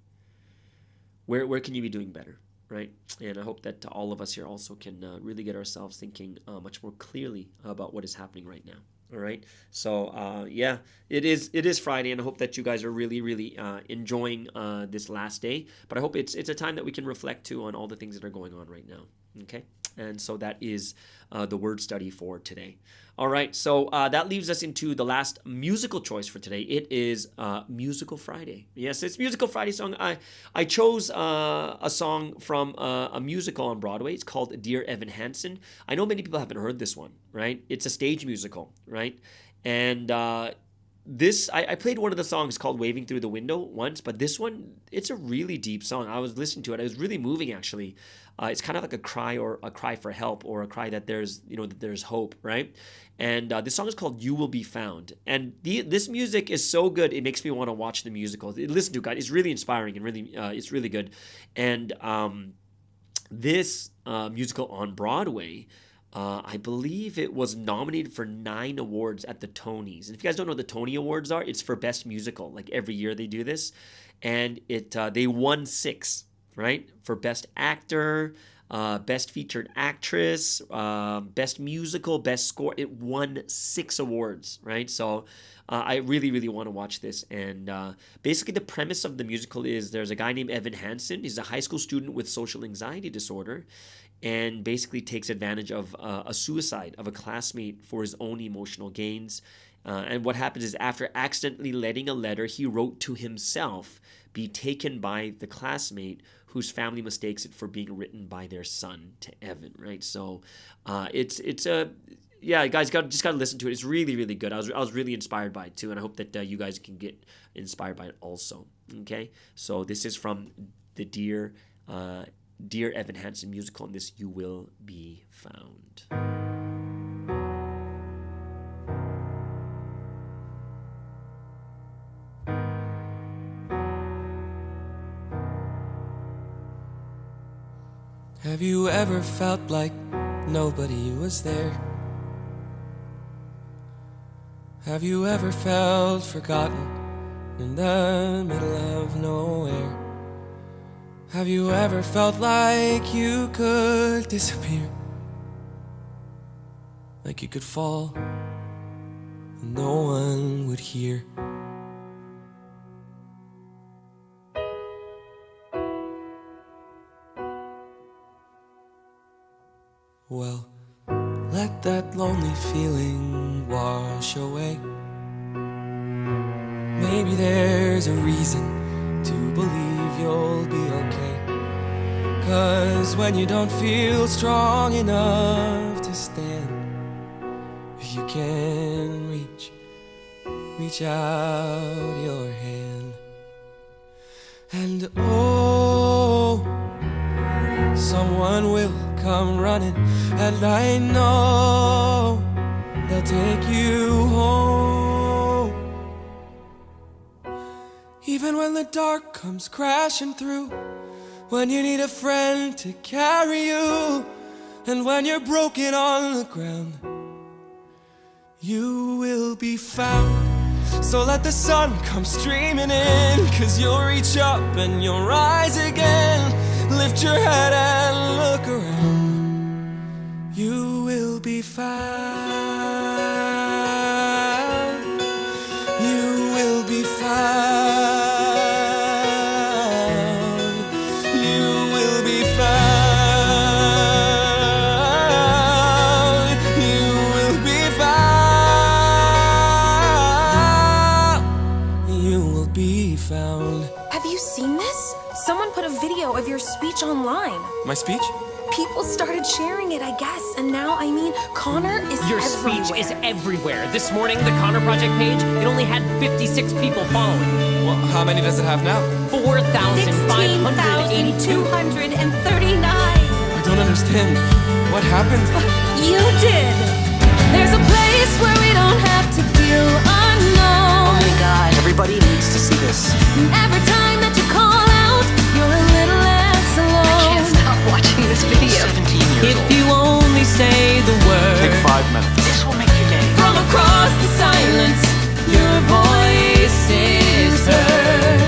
Where can you be doing better, right? And I hope that all of us here also can really get ourselves thinking much more clearly about what is happening right now. All right. So yeah, it is Friday, and I hope that you guys are really enjoying this last day. But I hope it's a time that we can reflect too on all the things that are going on right now. Okay. And so that is the word study for today. All right, so that leaves us into the last musical choice for today. It is Musical Friday. Yes, it's Musical Friday song. I chose a song from a musical on Broadway. It's called Dear Evan Hansen. I know many people haven't heard this one, right? It's a stage musical, right? And I played one of the songs called Waving Through the Window once, but this one, it's a really deep song. I was listening to it. It was really moving, actually. It's kind of like a cry for help, or a cry that there's hope, right? And this song is called You Will Be Found. And this music is so good, it makes me want to watch the musical. Listen to it, guys. It's really inspiring, and really, it's really good. And this musical on Broadway, I believe it was nominated for 9 awards at the Tonys. And if you guys don't know what the Tony Awards are, it's for Best Musical. Like every year they do this. And they won 6, right? For Best Actor, Best Featured Actress, Best Musical, Best Score. It won 6 awards, right? So I really want to watch this. And basically the premise of the musical is there's a guy named Evan Hansen. He's a high school student with social anxiety disorder, and basically takes advantage of a suicide of a classmate for his own emotional gains. And what happens is, after accidentally letting a letter he wrote to himself be taken by the classmate, whose family mistakes it for being written by their son to Evan, right? So yeah, guys, just gotta listen to it. It's really good. I was really inspired by it too, and I hope that you guys can get inspired by it also. Okay, so this is from the Dear Evan Hansen musical, and this You Will Be Found. Have you ever felt like nobody was there? Have you ever felt forgotten in the middle of nowhere? Have you ever felt like you could disappear? Like you could fall and no one would hear? Well, let that lonely feeling wash away. Maybe there's a reason to believe you'll be okay. 'Cause when you don't feel strong enough to stand, you can reach out your hand. And oh, someone will come running, and I know they'll take you home. Even when the dark comes crashing through, when you need a friend to carry you, and when you're broken on the ground, you will be found. So let the sun come streaming in, 'cause you'll reach up and you'll rise again. Lift your head and look around. You will be found. You will be found. You will be found. You will be found. You will be found. Have you seen this? Someone put a video of your speech online. My speech? People started sharing it, I guess, and now, Connor is Your everywhere. speech is everywhere. This morning, the Connor Project page, it only had 56 people following. Well, how many does it have now? 4,582. 16,239. I don't understand. What happened? You did. There's a place where we don't have to feel unknown. Oh my god, everybody needs to see this. Every time that you call out, you're a little less alone. Can't stop watching this video. 17 years If old. you only say the word. Take 5 minutes. This will make your day. From across the silence, your voice is heard.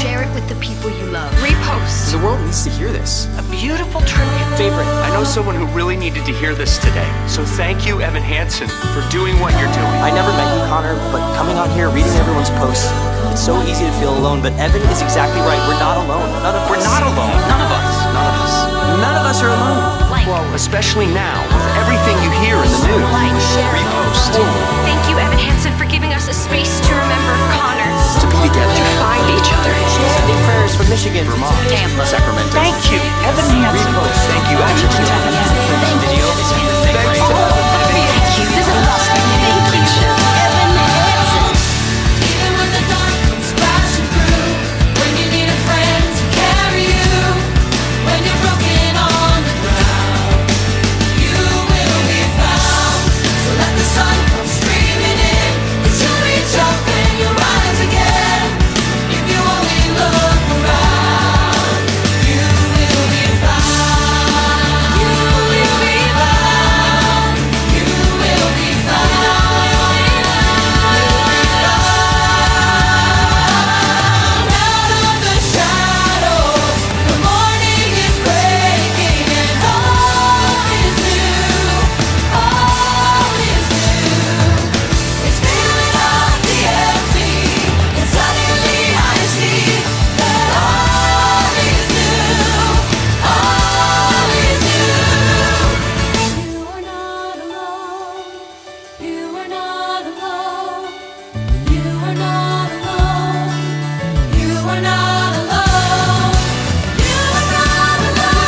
Share it with the people you love. Repost. The world needs to hear this. A beautiful tribute. Favorite. I know someone who really needed to hear this today. So thank you, Evan Hansen, for doing what you're doing. I never met you, Connor, but coming on here, reading everyone's posts, it's so easy to feel alone, but Evan is exactly right. We're not alone. We're not alone. None of us. None of us. None of us are alone. Like, Well, especially now, with everything you hear in the news. like, share. Repost. Thank you, Evan Hansen, for giving us a space to remember Connor. To be together. To find each other. Sending prayers from Michigan, Vermont, Tampa. Sacramento. Thank you, Evan Hansen. Thank you, Evan Hansen. Video. Thank you. Thank you. This is awesome. Thank you. Evan Hansen. Even when the dark comes crashing through, when you need a friend to carry you, when you're broken on the ground, you will be found. So let the sun come streaming in, 'cause you'll reach up and you'll rise again. If you only look around, you will be found. You will be found. You will be found. Out of the shadows, the morning is breaking and all is new. All is new. It's filling up the empty, and suddenly I see that all is new. All is new. You are not alone. You are not alone. You are not alone. You are not alone. You are not alone.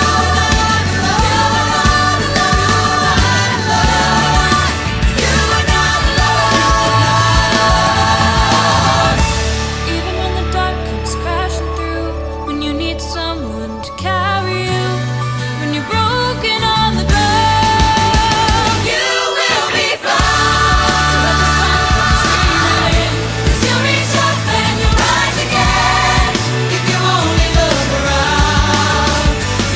You are not alone. Even when the dark comes crashing through, when you need someone to carry you, when you're broken on the ground, you will be found. So let the sun come streaming in, 'cause you'll reach up and you'll rise again. If you only look around,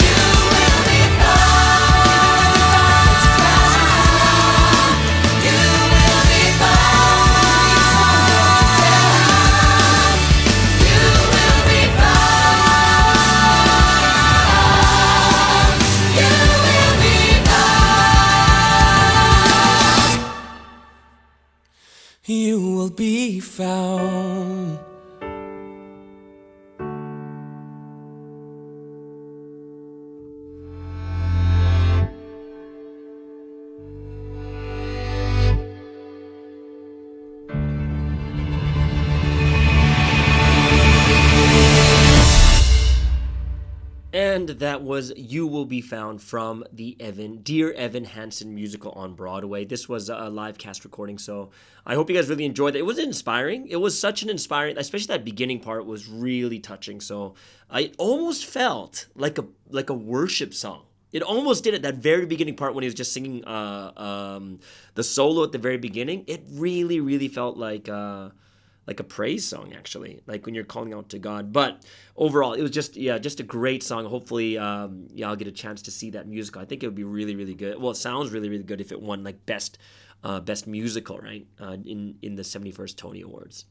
you will be found. You will be found. You will be found. You will be found. You will be found. And that was You Will Be Found from the Dear Evan Hansen musical on Broadway. This was a live cast recording, so I hope you guys really enjoyed it. It was inspiring. It was such an inspiring, especially that beginning part was really touching. So I almost felt like a worship song. It almost did it, that very beginning part when he was just singing the solo at the very beginning. It really, really felt like a praise song, actually, like when you're calling out to God. But overall, it was just a great song. Hopefully, I'll get a chance to see that musical. I think it would be really, really good. Well, it sounds really, really good if it won like best musical, right? In the 71st Tony Awards.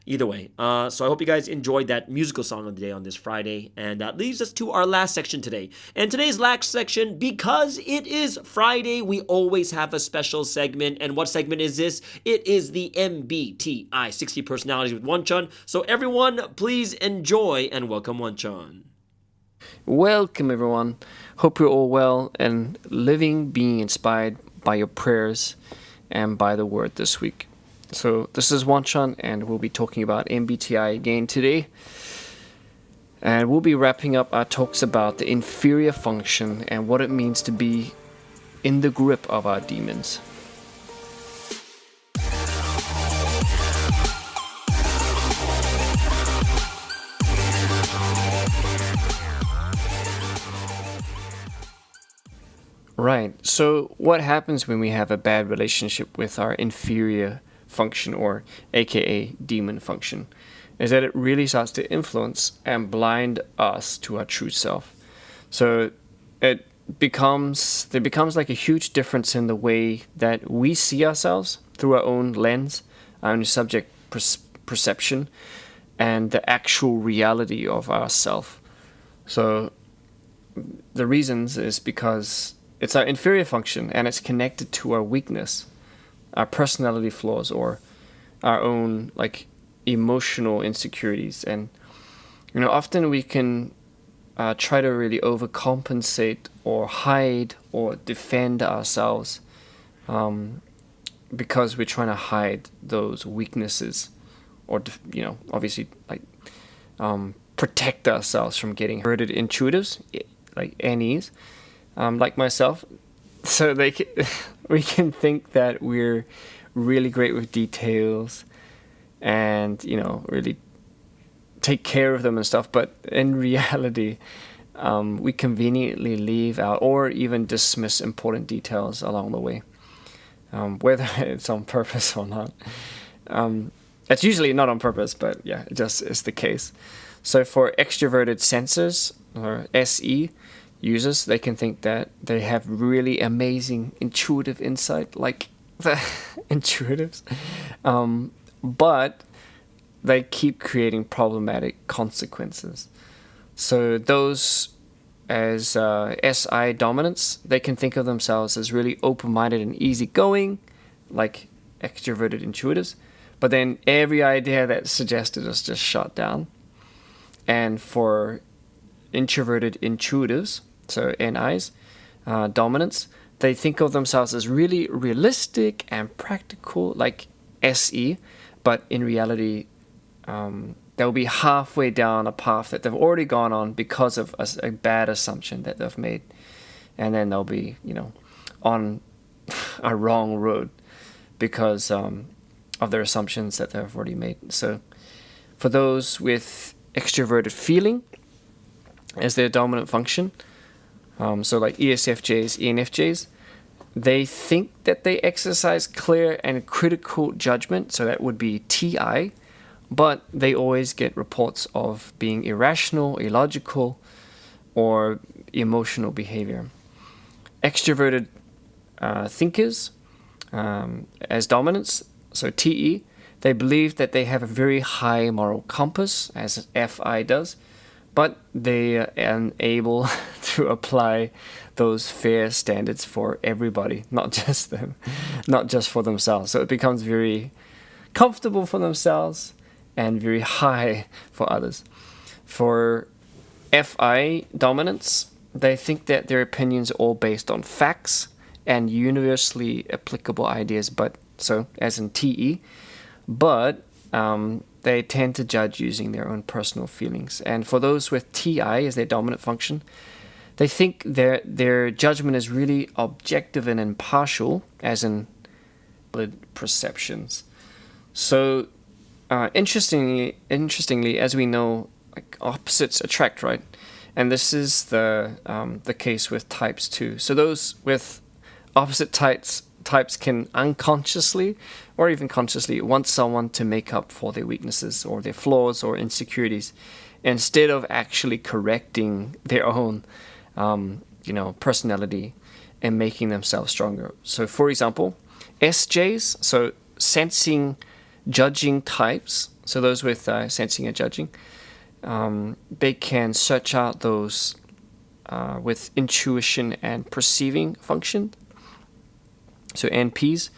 Either way, so I hope you guys enjoyed that musical song of the day on this Friday, and that leads us to our last section today. And today's last section, because it is Friday, we always have a special segment. And what segment is this? It is the MBTI 60 Personalities with Wonchun. So everyone, please enjoy and welcome Wonchun. Welcome, everyone. Hope you're all well and being inspired by your prayers and by the word this week. So this is Wonchun, and we'll be talking about MBTI again today. And we'll be wrapping up our talks about the inferior function and what it means to be in the grip of our demons. Right. So what happens when we have a bad relationship with our inferior function, or aka demon function, is that it really starts to influence and blind us to our true self. So there becomes like a huge difference in the way that we see ourselves through our own lens, our own subject perception, and the actual reality of ourself. So the reasons is because it's our inferior function and it's connected to our weakness, our personality flaws, or our own like emotional insecurities. And often we can try to really overcompensate or hide or defend ourselves, because we're trying to hide those weaknesses, or obviously like protect ourselves from getting hurted. Intuitives like NEs, like myself, so we can think that we're really great with details and really take care of them and stuff, but in reality we conveniently leave out or even dismiss important details along the way, whether it's on purpose or not. It's usually not on purpose, but yeah, it just is the case. So for extroverted sensors, or SE users, they can think that they have really amazing intuitive insight, like the intuitives, but they keep creating problematic consequences. So those as SI dominants, they can think of themselves as really open-minded and easygoing, like extroverted intuitives, but then every idea that's suggested is just shot down. And for introverted intuitives, so NIs, dominants, they think of themselves as really realistic and practical, like SE, but in reality, they'll be halfway down a path that they've already gone on because of a bad assumption that they've made, and then they'll be, on a wrong road because of their assumptions that they've already made. So, for those with extroverted feeling as their dominant function, so like ESFJs, ENFJs, they think that they exercise clear and critical judgment, so that would be TI, but they always get reports of being irrational, illogical, or emotional behavior. Extroverted thinkers as dominants, so TE, they believe that they have a very high moral compass, as FI does, but they are unable to apply those fair standards for everybody, not just them, not just for themselves. So it becomes very comfortable for themselves and very high for others. For FI dominants, they think that their opinions are all based on facts and universally applicable ideas, but so as in TE, but they tend to judge using their own personal feelings. And for those with TI as their dominant function, they think their judgment is really objective and impartial, as in perceptions. So interestingly, as we know, like opposites attract, right? And this is the case with types too. So those with opposite types can unconsciously or even consciously want someone to make up for their weaknesses or their flaws or insecurities, instead of actually correcting their own personality and making themselves stronger. So for example, SJs, so sensing judging types, so those with sensing and judging, they can search out those with intuition and perceiving function, so NPs,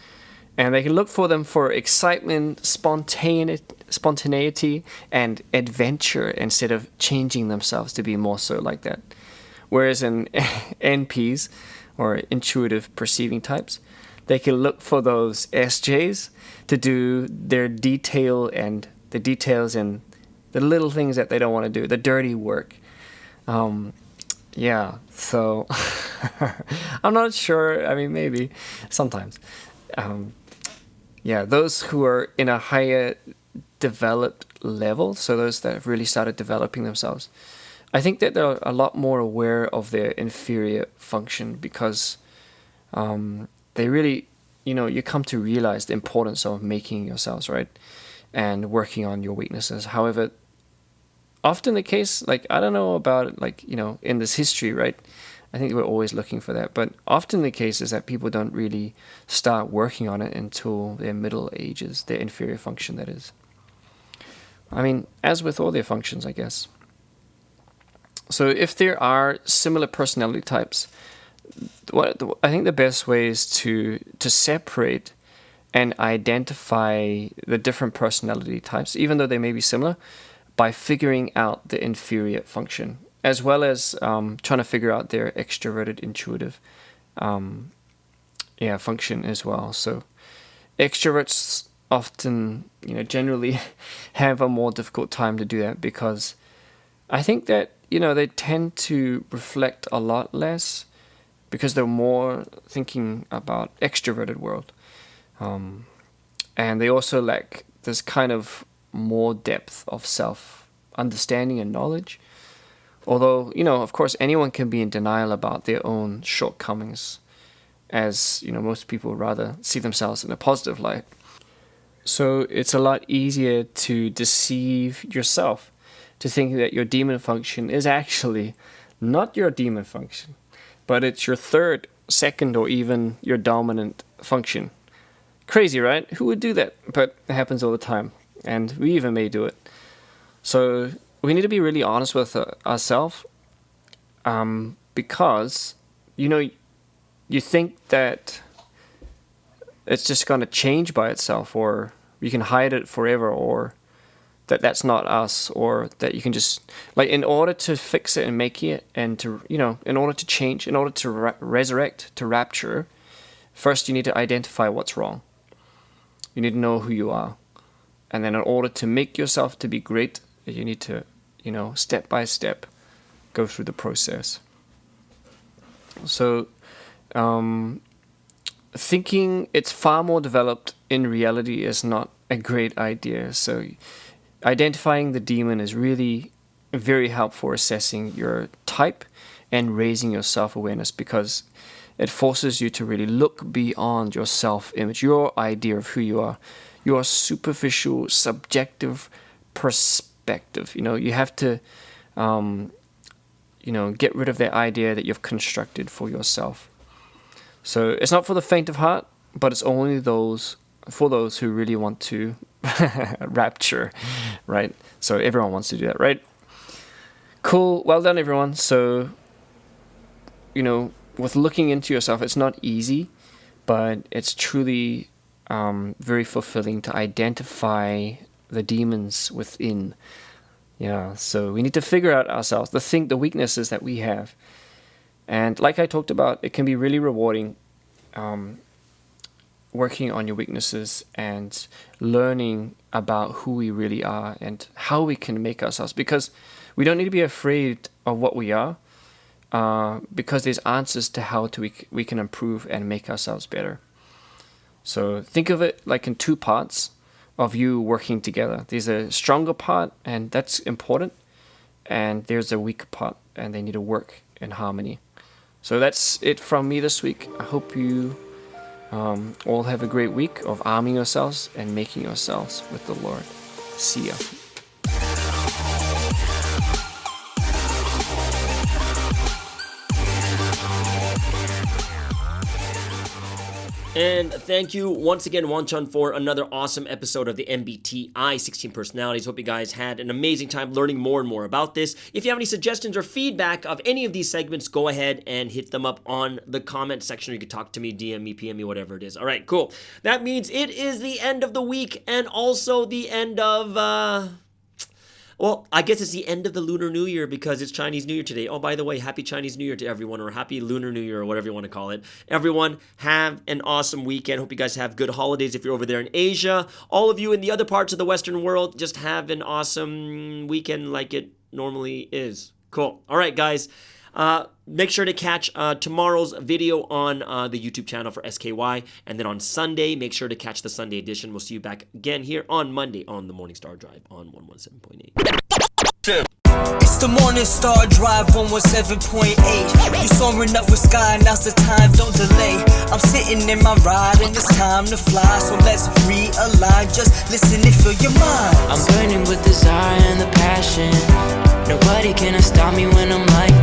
and they can look for them for excitement, spontaneity, and adventure, instead of changing themselves to be more so like that. Whereas in NPs, or intuitive perceiving types, they can look for those SJs to do their details and the little things that they don't want to do, the dirty work. So I'm not sure. I mean, maybe sometimes. Those who are in a higher developed level, so those that have really started developing themselves, I think that they're a lot more aware of their inferior function, because they really, you come to realize the importance of making yourselves, right? And working on your weaknesses. However, often the case, like, I don't know about it, like, in this history, right? I think we're always looking for that. But often the case is that people don't really start working on it until their middle ages, their inferior function, that is. I mean, as with all their functions, I guess. So if there are similar personality types, I think the best way is to separate and identify the different personality types, even though they may be similar, by figuring out the inferior function, as well as trying to figure out their extroverted intuitive function as well. So extroverts often, generally have a more difficult time to do that, because I think that, they tend to reflect a lot less because they're more thinking about extroverted world. And they also lack this kind of more depth of self-understanding and knowledge. Although, of course, anyone can be in denial about their own shortcomings, as, most people rather see themselves in a positive light. So it's a lot easier to deceive yourself, to think that your demon function is actually not your demon function, but it's your third, second, or even your dominant function. Crazy, right? Who would do that? But it happens all the time, and we even may do it. So we need to be really honest with ourselves, because, you think that it's just going to change by itself, or you can hide it forever, or that's not us, or that you can just, like, in order to fix it and make it, and to, in order to change, in order to resurrect, to rapture, first you need to identify what's wrong. You need to know who you are. And then in order to make yourself to be great, you need to, step by step, go through the process. So, thinking it's far more developed in reality is not a great idea. So, identifying the demon is really very helpful assessing your type and raising your self-awareness, because it forces you to really look beyond your self-image, your idea of who you are, your superficial, subjective perspective. You have to, get rid of that idea that you've constructed for yourself. So it's not for the faint of heart, but it's only for those who really want to rapture, right? So everyone wants to do that, right? Cool. Well done, everyone. So, with looking into yourself, it's not easy, but it's truly very fulfilling to identify the demons within. Yeah, so we need to figure out ourselves, the weaknesses that we have. And like I talked about, it can be really rewarding working on your weaknesses and learning about who we really are and how we can make ourselves. Because we don't need to be afraid of what we are, because there's answers to how we can improve and make ourselves better. So think of it like in two parts of you working together. There's a stronger part, and that's important, and there's a weaker part, and they need to work in harmony. So that's it from me this week. I hope you all have a great week of arming yourselves and making yourselves with the Lord. See ya. And thank you once again, Wanchan, for another awesome episode of the MBTI 16 Personalities. Hope you guys had an amazing time learning more and more about this. If you have any suggestions or feedback of any of these segments, go ahead and hit them up on the comment section. You can talk to me, DM me, PM me, whatever it is. All right, cool. That means it is the end of the week and also the end of... Well, I guess it's the end of the Lunar New Year because it's Chinese New Year today. Oh, by the way, happy Chinese New Year to everyone, or happy Lunar New Year, or whatever you want to call it. Everyone, have an awesome weekend. Hope you guys have good holidays if you're over there in Asia. All of you in the other parts of the Western world, just have an awesome weekend like it normally is. Cool. All right, guys. Make sure to catch tomorrow's video on the YouTube channel for SKY. And then on Sunday, make sure to catch the Sunday edition. We'll see you back again here on Monday on the Morning Star Drive on 117.8. the morning star drive 117.8. You soaring up with sky, now's the time, don't delay. I'm sitting in my ride and it's time to fly. So let's realign, just listen and fill your mind. I'm burning with desire and the passion. Nobody can stop me when I'm like